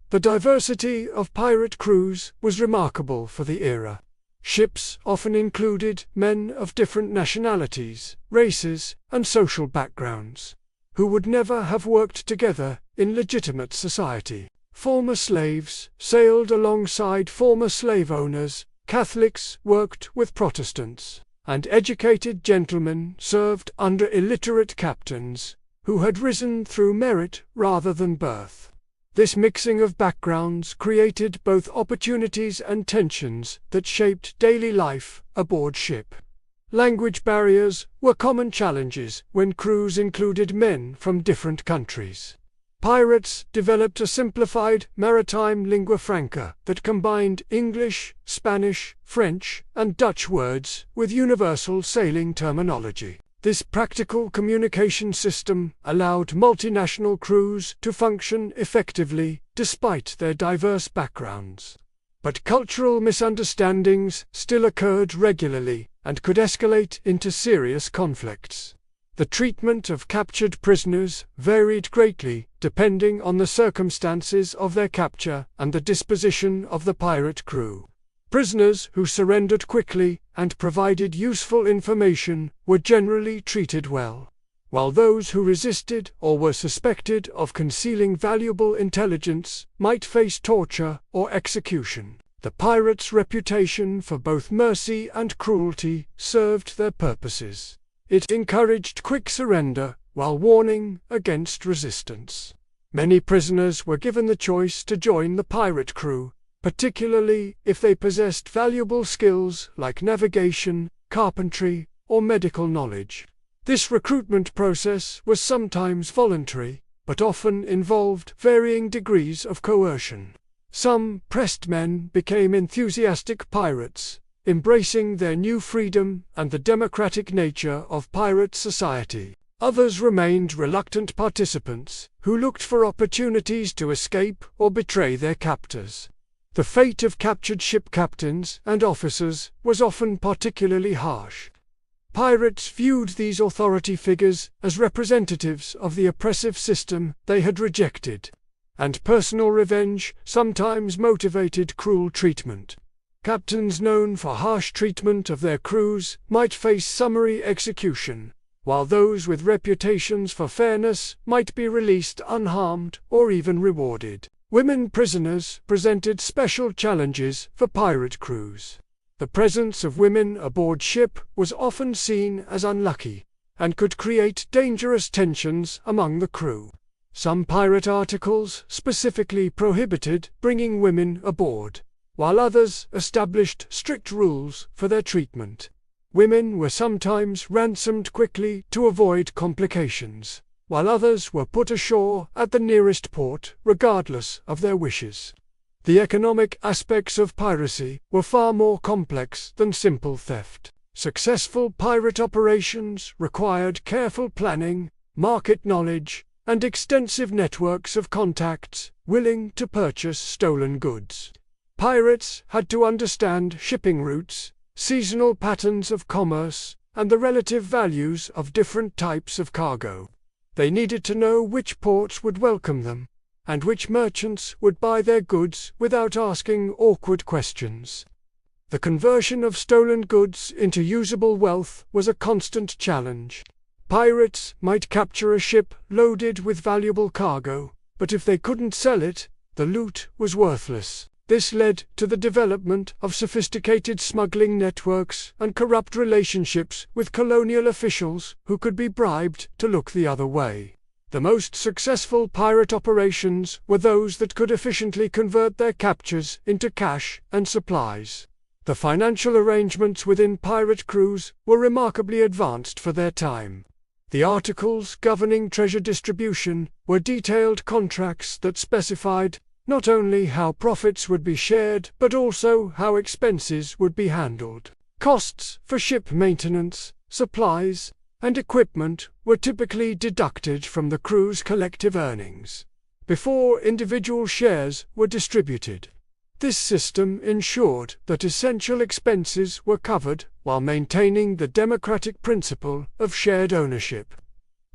The diversity of pirate crews was remarkable for the era. Ships often included men of different nationalities, races, and social backgrounds, who would never have worked together in legitimate society. Former slaves sailed alongside former slave owners, Catholics worked with Protestants, and educated gentlemen served under illiterate captains, who had risen through merit rather than birth. This mixing of backgrounds created both opportunities and tensions that shaped daily life aboard ship. Language barriers were common challenges when crews included men from different countries. Pirates developed a simplified maritime lingua franca that combined English, Spanish, French, and Dutch words with universal sailing terminology. This practical communication system allowed multinational crews to function effectively despite their diverse backgrounds. But cultural misunderstandings still occurred regularly and could escalate into serious conflicts. The treatment of captured prisoners varied greatly depending on the circumstances of their capture and the disposition of the pirate crew. Prisoners who surrendered quickly and provided useful information were generally treated well, while those who resisted or were suspected of concealing valuable intelligence might face torture or execution. The pirates' reputation for both mercy and cruelty served their purposes. It encouraged quick surrender while warning against resistance. Many prisoners were given the choice to join the pirate crew, particularly if they possessed valuable skills like navigation, carpentry, or medical knowledge. This recruitment process was sometimes voluntary, but often involved varying degrees of coercion. Some pressed men became enthusiastic pirates, embracing their new freedom and the democratic nature of pirate society. Others remained reluctant participants, who looked for opportunities to escape or betray their captors. The fate of captured ship captains and officers was often particularly harsh. Pirates viewed these authority figures as representatives of the oppressive system they had rejected, and personal revenge sometimes motivated cruel treatment. Captains known for harsh treatment of their crews might face summary execution, while those with reputations for fairness might be released unharmed or even rewarded. Women prisoners presented special challenges for pirate crews. The presence of women aboard ship was often seen as unlucky, and could create dangerous tensions among the crew. Some pirate articles specifically prohibited bringing women aboard, while others established strict rules for their treatment. Women were sometimes ransomed quickly to avoid complications, while others were put ashore at the nearest port regardless of their wishes. The economic aspects of piracy were far more complex than simple theft. Successful pirate operations required careful planning, market knowledge, and extensive networks of contacts willing to purchase stolen goods. Pirates had to understand shipping routes, seasonal patterns of commerce, and the relative values of different types of cargo. They needed to know which ports would welcome them, and which merchants would buy their goods without asking awkward questions. The conversion of stolen goods into usable wealth was a constant challenge. Pirates might capture a ship loaded with valuable cargo, but if they couldn't sell it, the loot was worthless. This led to the development of sophisticated smuggling networks and corrupt relationships with colonial officials who could be bribed to look the other way. The most successful pirate operations were those that could efficiently convert their captures into cash and supplies. The financial arrangements within pirate crews were remarkably advanced for their time. The articles governing treasure distribution were detailed contracts that specified not only how profits would be shared but also how expenses would be handled. Costs for ship maintenance, supplies, and equipment were typically deducted from the crew's collective earnings before individual shares were distributed. This system ensured that essential expenses were covered while maintaining the democratic principle of shared ownership.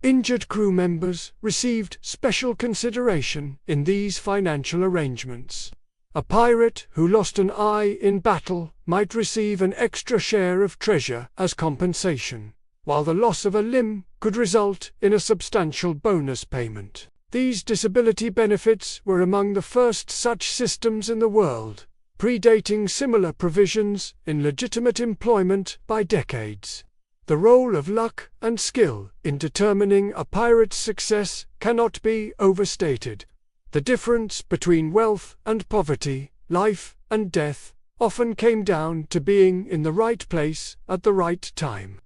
Injured crew members received special consideration in these financial arrangements. A pirate who lost an eye in battle might receive an extra share of treasure as compensation, while the loss of a limb could result in a substantial bonus payment. These disability benefits were among the first such systems in the world, predating similar provisions in legitimate employment by decades. The role of luck and skill in determining a pirate's success cannot be overstated. The difference between wealth and poverty, life and death, often came down to being in the right place at the right time.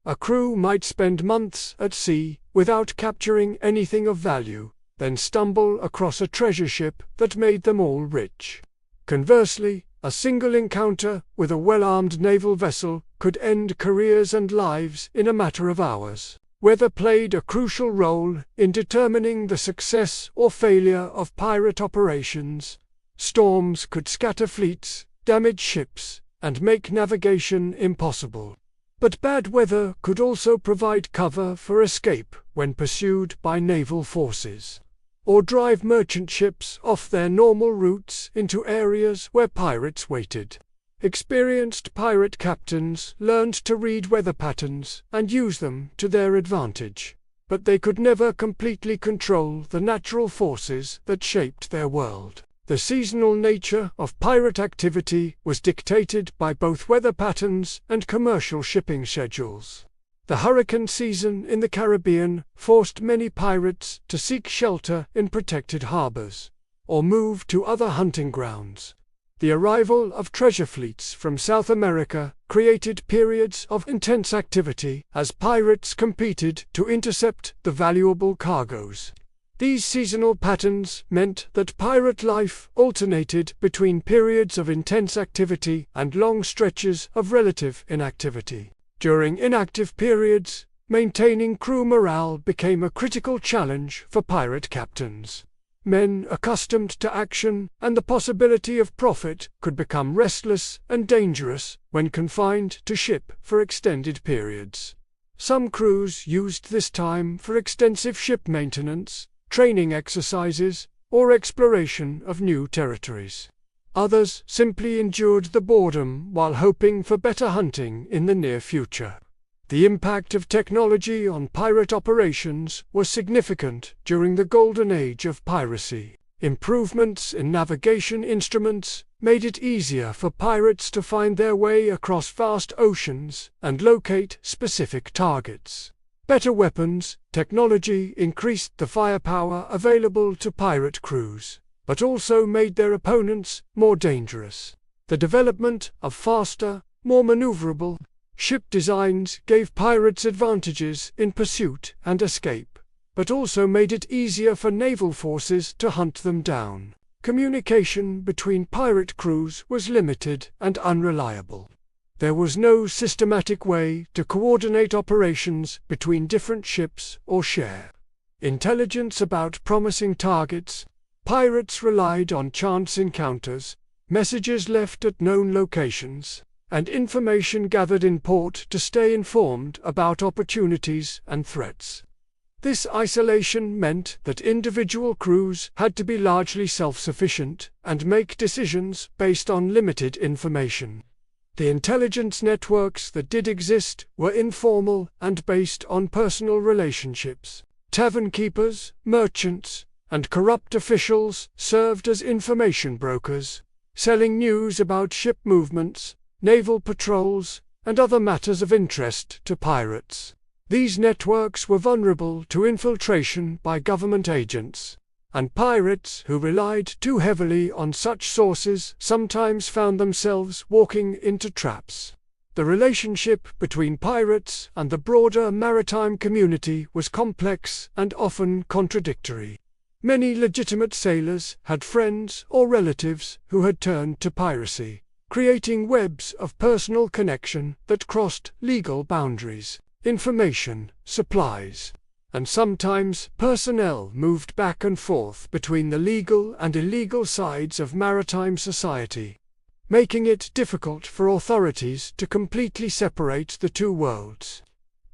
A crew might spend months at sea without capturing anything of value, then stumble across a treasure ship that made them all rich. Conversely, a single encounter with a well-armed naval vessel could end careers and lives in a matter of hours. Weather played a crucial role in determining the success or failure of pirate operations. Storms could scatter fleets, damage ships, and make navigation impossible. But bad weather could also provide cover for escape when pursued by naval forces, or drive merchant ships off their normal routes into areas where pirates waited. Experienced pirate captains learned to read weather patterns and use them to their advantage, but they could never completely control the natural forces that shaped their world. The seasonal nature of pirate activity was dictated by both weather patterns and commercial shipping schedules. The hurricane season in the Caribbean forced many pirates to seek shelter in protected harbors, or move to other hunting grounds. The arrival of treasure fleets from South America created periods of intense activity as pirates competed to intercept the valuable cargoes. These seasonal patterns meant that pirate life alternated between periods of intense activity and long stretches of relative inactivity. During inactive periods, maintaining crew morale became a critical challenge for pirate captains. Men accustomed to action and the possibility of profit could become restless and dangerous when confined to ship for extended periods. Some crews used this time for extensive ship maintenance, training exercises, or exploration of new territories. Others simply endured the boredom while hoping for better hunting in the near future. The impact of technology on pirate operations was significant during the golden age of piracy. Improvements in navigation instruments made it easier for pirates to find their way across vast oceans and locate specific targets. Better weapons technology increased the firepower available to pirate crews, but also made their opponents more dangerous. The development of faster, more maneuverable ship designs gave pirates advantages in pursuit and escape, but also made it easier for naval forces to hunt them down. Communication between pirate crews was limited and unreliable. There was no systematic way to coordinate operations between different ships or share intelligence about promising targets. Pirates relied on chance encounters, messages left at known locations, and information gathered in port to stay informed about opportunities and threats. This isolation meant that individual crews had to be largely self-sufficient and make decisions based on limited information. The intelligence networks that did exist were informal and based on personal relationships. Tavern keepers, merchants, and corrupt officials served as information brokers, selling news about ship movements, naval patrols, and other matters of interest to pirates. These networks were vulnerable to infiltration by government agents, and pirates who relied too heavily on such sources sometimes found themselves walking into traps. The relationship between pirates and the broader maritime community was complex and often contradictory. Many legitimate sailors had friends or relatives who had turned to piracy, creating webs of personal connection that crossed legal boundaries. Information, supplies, and sometimes personnel moved back and forth between the legal and illegal sides of maritime society, making it difficult for authorities to completely separate the two worlds.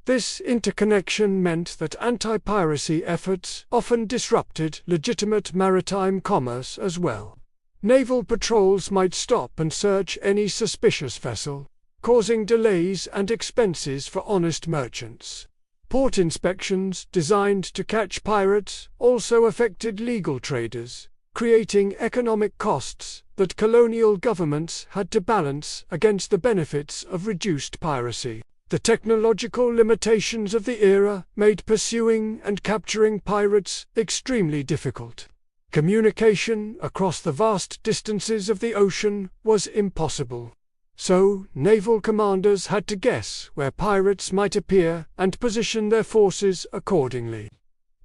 This interconnection meant that anti-piracy efforts often disrupted legitimate maritime commerce as well. Naval patrols might stop and search any suspicious vessel, causing delays and expenses for honest merchants. Port inspections designed to catch pirates also affected legal traders, creating economic costs that colonial governments had to balance against the benefits of reduced piracy. The technological limitations of the era made pursuing and capturing pirates extremely difficult. Communication across the vast distances of the ocean was impossible. So, naval commanders had to guess where pirates might appear and position their forces accordingly.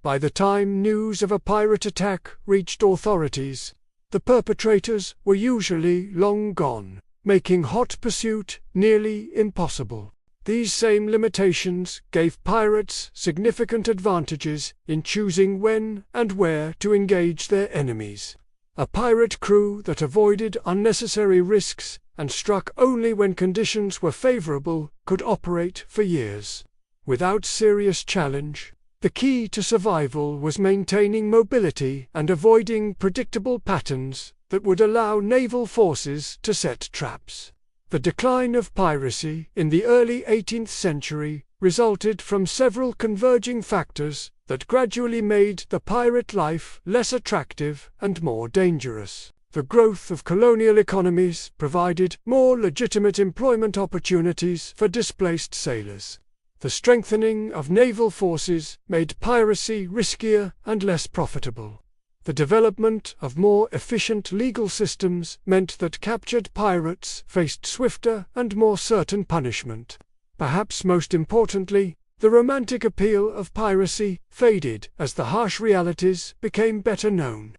By the time news of a pirate attack reached authorities, the perpetrators were usually long gone, making hot pursuit nearly impossible. These same limitations gave pirates significant advantages in choosing when and where to engage their enemies. A pirate crew that avoided unnecessary risks and struck only when conditions were favorable could operate for years. Without serious challenge, the key to survival was maintaining mobility and avoiding predictable patterns that would allow naval forces to set traps. The decline of piracy in the early 18th century resulted from several converging factors that gradually made the pirate life less attractive and more dangerous. The growth of colonial economies provided more legitimate employment opportunities for displaced sailors. The strengthening of naval forces made piracy riskier and less profitable. The development of more efficient legal systems meant that captured pirates faced swifter and more certain punishment. Perhaps most importantly, the romantic appeal of piracy faded as the harsh realities became better known.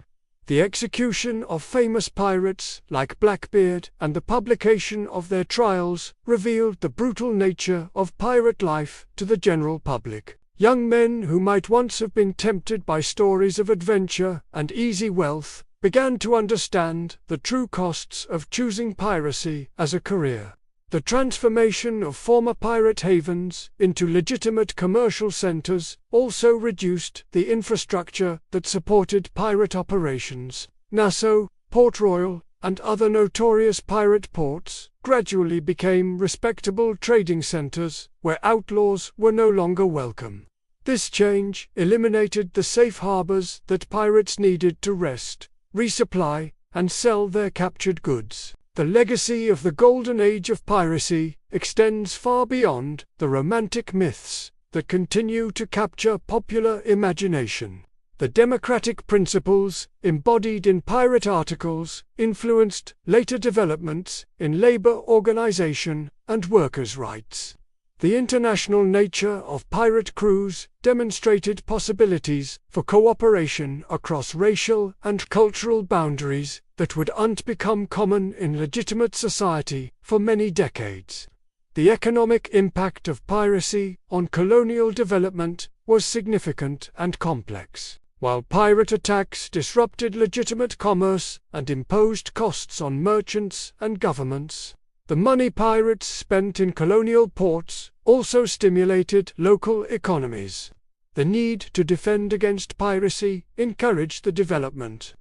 The execution of famous pirates like Blackbeard and the publication of their trials revealed the brutal nature of pirate life to the general public. Young men who might once have been tempted by stories of adventure and easy wealth began to understand the true costs of choosing piracy as a career. The transformation of former pirate havens into legitimate commercial centers also reduced the infrastructure that supported pirate operations. Nassau, Port Royal, and other notorious pirate ports gradually became respectable trading centers where outlaws were no longer welcome. This change eliminated the safe harbors that pirates needed to rest, resupply, and sell their captured goods. The legacy of the golden age of piracy extends far beyond the romantic myths that continue to capture popular imagination. The democratic principles embodied in pirate articles influenced later developments in labor organization and workers' rights. The international nature of pirate crews demonstrated possibilities for cooperation across racial and cultural boundaries that would become common in legitimate society for many decades. The economic impact of piracy on colonial development was significant and complex. While pirate attacks disrupted legitimate commerce and imposed costs on merchants and governments, the money pirates spent in colonial ports also stimulated local economies. The need to defend against piracy encouraged the development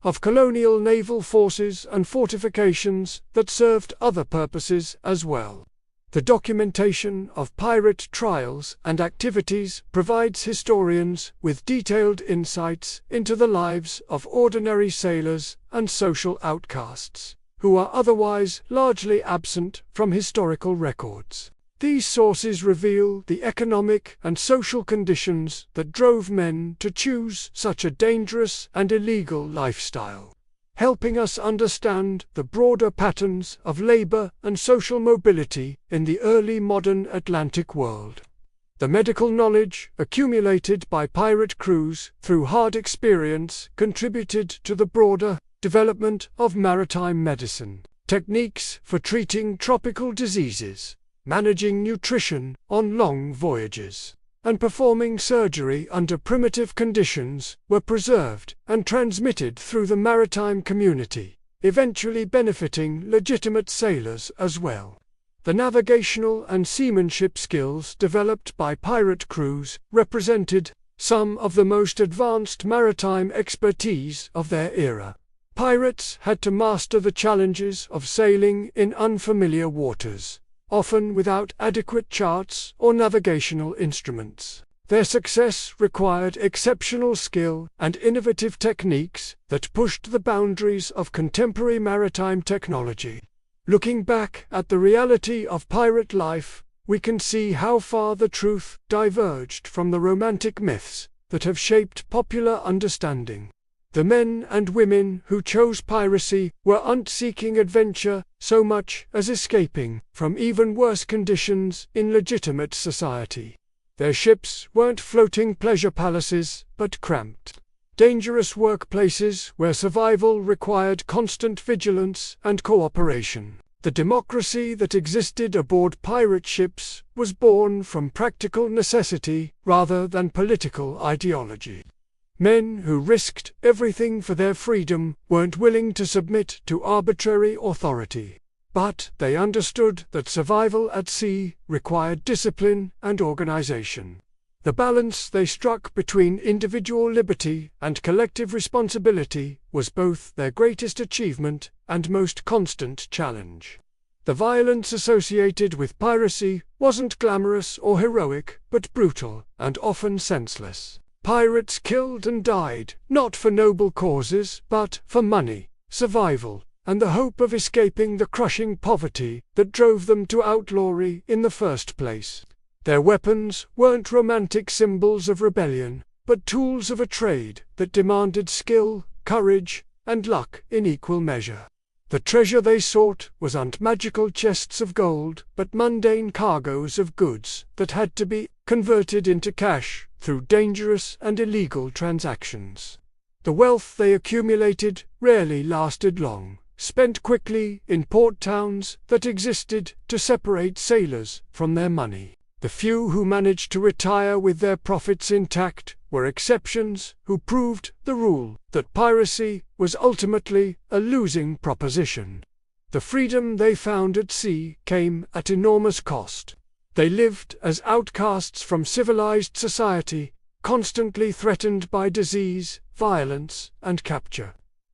of colonial naval forces and fortifications that served other purposes as well. The documentation of pirate trials and activities provides historians with detailed insights into the lives of ordinary sailors and social outcasts, who are otherwise largely absent from historical records. These sources reveal the economic and social conditions that drove men to choose such a dangerous and illegal lifestyle, helping us understand the broader patterns of labor and social mobility in the early modern Atlantic world. The medical knowledge accumulated by pirate crews through hard experience contributed to the broader development of maritime medicine, techniques for treating tropical diseases, managing nutrition on long voyages, and performing surgery under primitive conditions were preserved and transmitted through the maritime community, eventually benefiting legitimate sailors as well. The navigational and seamanship skills developed by pirate crews represented some of the most advanced maritime expertise of their era. Pirates had to master the challenges of sailing in unfamiliar waters, often without adequate charts or navigational instruments. Their success required exceptional skill and innovative techniques that pushed the boundaries of contemporary maritime technology. Looking back at the reality of pirate life, we can see how far the truth diverged from the romantic myths that have shaped popular understanding. The men and women who chose piracy weren't seeking adventure so much as escaping from even worse conditions in legitimate society. Their ships weren't floating pleasure palaces, but cramped, dangerous workplaces where survival required constant vigilance and cooperation. The democracy that existed aboard pirate ships was born from practical necessity rather than political ideology. Men who risked everything for their freedom weren't willing to submit to arbitrary authority, but they understood that survival at sea required discipline and organization. The balance they struck between individual liberty and collective responsibility was both their greatest achievement and most constant challenge. The violence associated with piracy wasn't glamorous or heroic, but brutal and often senseless. Pirates killed and died, not for noble causes, but for money, survival, and the hope of escaping the crushing poverty that drove them to outlawry in the first place. Their weapons weren't romantic symbols of rebellion, but tools of a trade that demanded skill, courage, and luck in equal measure. The treasure they sought wasn't magical chests of gold, but mundane cargoes of goods that had to be converted into cash through dangerous and illegal transactions. The wealth they accumulated rarely lasted long, spent quickly in port towns that existed to separate sailors from their money. The few who managed to retire with their profits intact were exceptions who proved the rule that piracy was ultimately a losing proposition. The freedom they found at sea came at enormous cost. They lived as outcasts from civilized society, constantly threatened by disease, violence, and capture.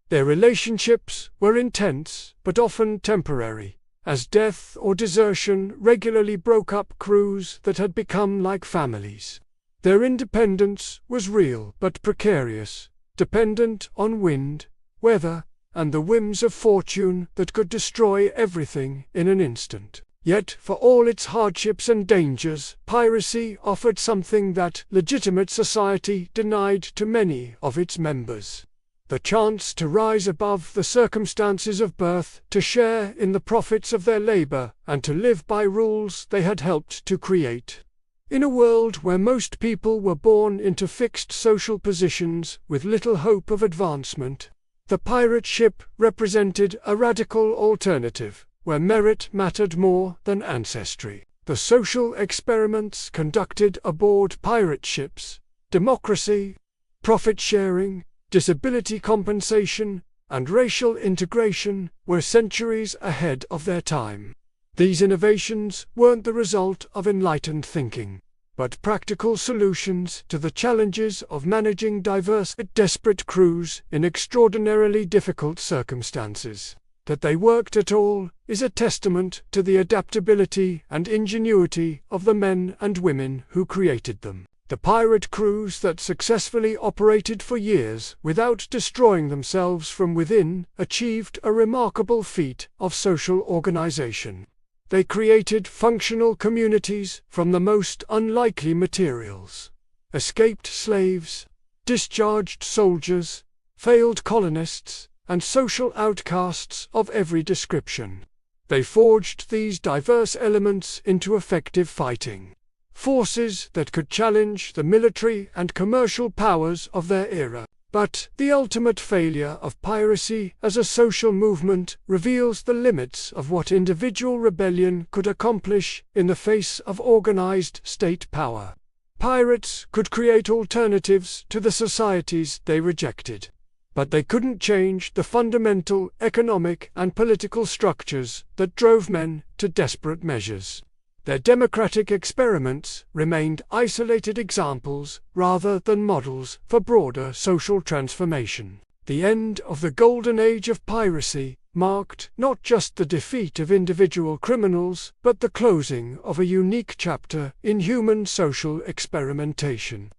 Their relationships were intense, but often temporary, as death or desertion regularly broke up crews that had become like families. Their independence was real but precarious, dependent on wind, weather, and the whims of fortune that could destroy everything in an instant. Yet, for all its hardships and dangers, piracy offered something that legitimate society denied to many of its members: the chance to rise above the circumstances of birth, to share in the profits of their labor, and to live by rules they had helped to create. In a world where most people were born into fixed social positions with little hope of advancement, the pirate ship represented a radical alternative, where merit mattered more than ancestry. The social experiments conducted aboard pirate ships, democracy, profit-sharing, disability compensation, and racial integration, were centuries ahead of their time. These innovations weren't the result of enlightened thinking, but practical solutions to the challenges of managing diverse and desperate crews in extraordinarily difficult circumstances. That they worked at all is a testament to the adaptability and ingenuity of the men and women who created them. The pirate crews that successfully operated for years without destroying themselves from within achieved a remarkable feat of social organization. They created functional communities from the most unlikely materials: escaped slaves, discharged soldiers, failed colonists, and social outcasts of every description. They forged these diverse elements into effective fighting forces that could challenge the military and commercial powers of their era. But the ultimate failure of piracy as a social movement reveals the limits of what individual rebellion could accomplish in the face of organized state power. Pirates could create alternatives to the societies they rejected, but they couldn't change the fundamental economic and political structures that drove men to desperate measures. Their democratic experiments remained isolated examples rather than models for broader social transformation. The end of the golden age of piracy marked not just the defeat of individual criminals, but the closing of a unique chapter in human social experimentation.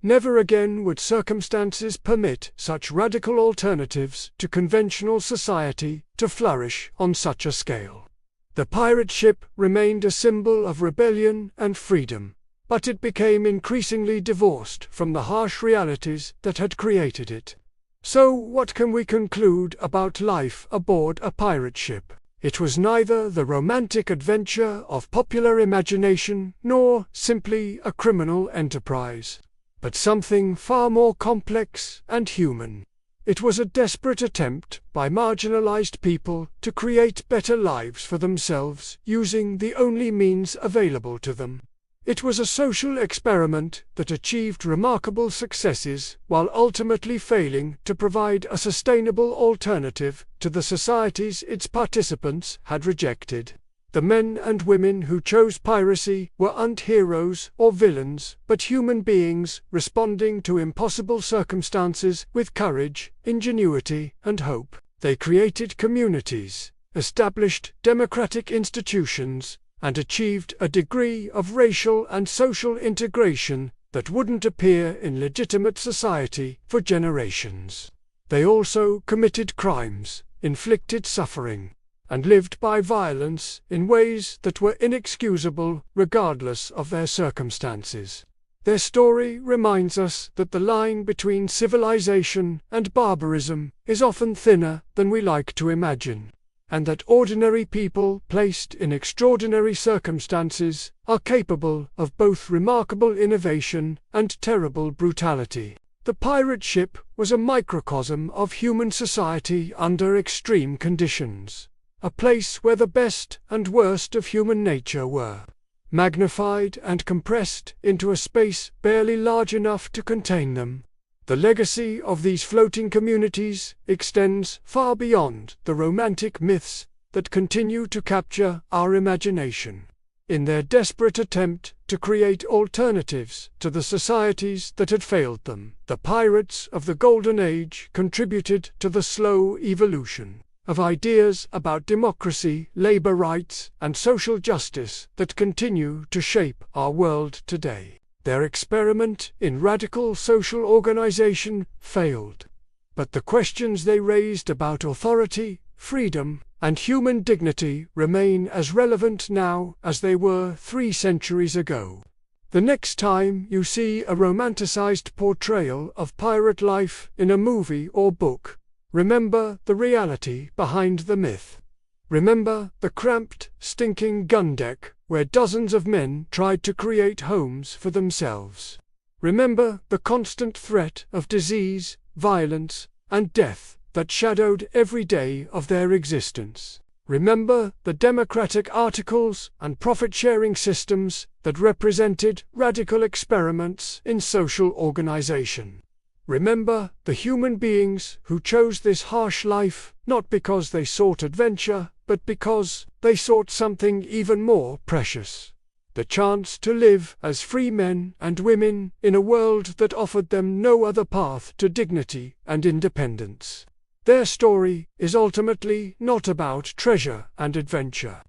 Never again would circumstances permit such radical alternatives to conventional society to flourish on such a scale. The pirate ship remained a symbol of rebellion and freedom, but it became increasingly divorced from the harsh realities that had created it. So what can we conclude about life aboard a pirate ship? It was neither the romantic adventure of popular imagination nor simply a criminal enterprise, but something far more complex and human. It was a desperate attempt by marginalized people to create better lives for themselves using the only means available to them. It was a social experiment that achieved remarkable successes while ultimately failing to provide a sustainable alternative to the societies its participants had rejected. The men and women who chose piracy weren't heroes or villains, but human beings responding to impossible circumstances with courage, ingenuity, and hope. They created communities, established democratic institutions, and achieved a degree of racial and social integration that wouldn't appear in legitimate society for generations. They also committed crimes inflicted suffering, and lived by violence in ways that were inexcusable regardless of their circumstances. Their story reminds us that the line between civilization and barbarism is often thinner than we like to imagine, and that ordinary people placed in extraordinary circumstances are capable of both remarkable innovation and terrible brutality. The pirate ship was a microcosm of human society under extreme conditions, a place where the best and worst of human nature were magnified and compressed into a space barely large enough to contain them. The legacy of these floating communities extends far beyond the romantic myths that continue to capture our imagination. In their desperate attempt to create alternatives to the societies that had failed them, the pirates of the Golden Age contributed to the slow evolution of ideas about democracy, labor rights, and social justice that continue to shape our world today. Their experiment in radical social organization failed, but the questions they raised about authority, freedom, and human dignity remain as relevant now as they were 3 centuries ago. The next time you see a romanticized portrayal of pirate life in a movie or book, remember the reality behind the myth. Remember the cramped, stinking gun deck where dozens of men tried to create homes for themselves. Remember the constant threat of disease, violence, and death that shadowed every day of their existence. Remember the democratic articles and profit-sharing systems that represented radical experiments in social organization. Remember the human beings who chose this harsh life not because they sought adventure, but because they sought something even more precious: the chance to live as free men and women in a world that offered them no other path to dignity and independence. Their story is ultimately not about treasure and adventure,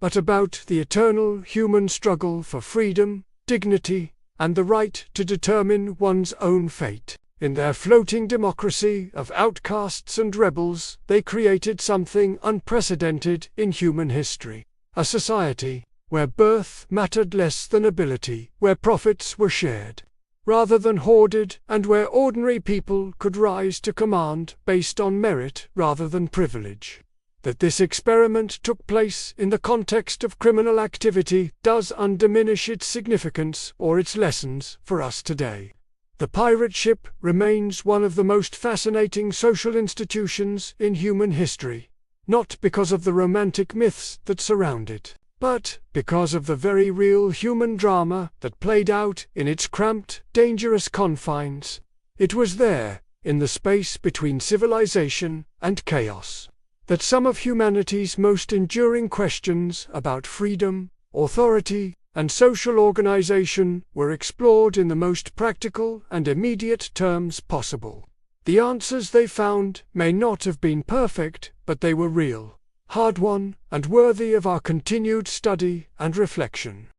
but about the eternal human struggle for freedom, dignity, and the right to determine one's own fate. In their floating democracy of outcasts and rebels, they created something unprecedented in human history: a society where birth mattered less than ability, where profits were shared rather than hoarded, and where ordinary people could rise to command based on merit rather than privilege. That this experiment took place in the context of criminal activity does undiminish its significance or its lessons for us today. The pirate ship remains one of the most fascinating social institutions in human history, not because of the romantic myths that surround it, but because of the very real human drama that played out in its cramped, dangerous confines. It was there, in the space between civilization and chaos, that some of humanity's most enduring questions about freedom, authority, and social organization were explored in the most practical and immediate terms possible. The answers they found may not have been perfect, but they were real, hard-won, and worthy of our continued study and reflection.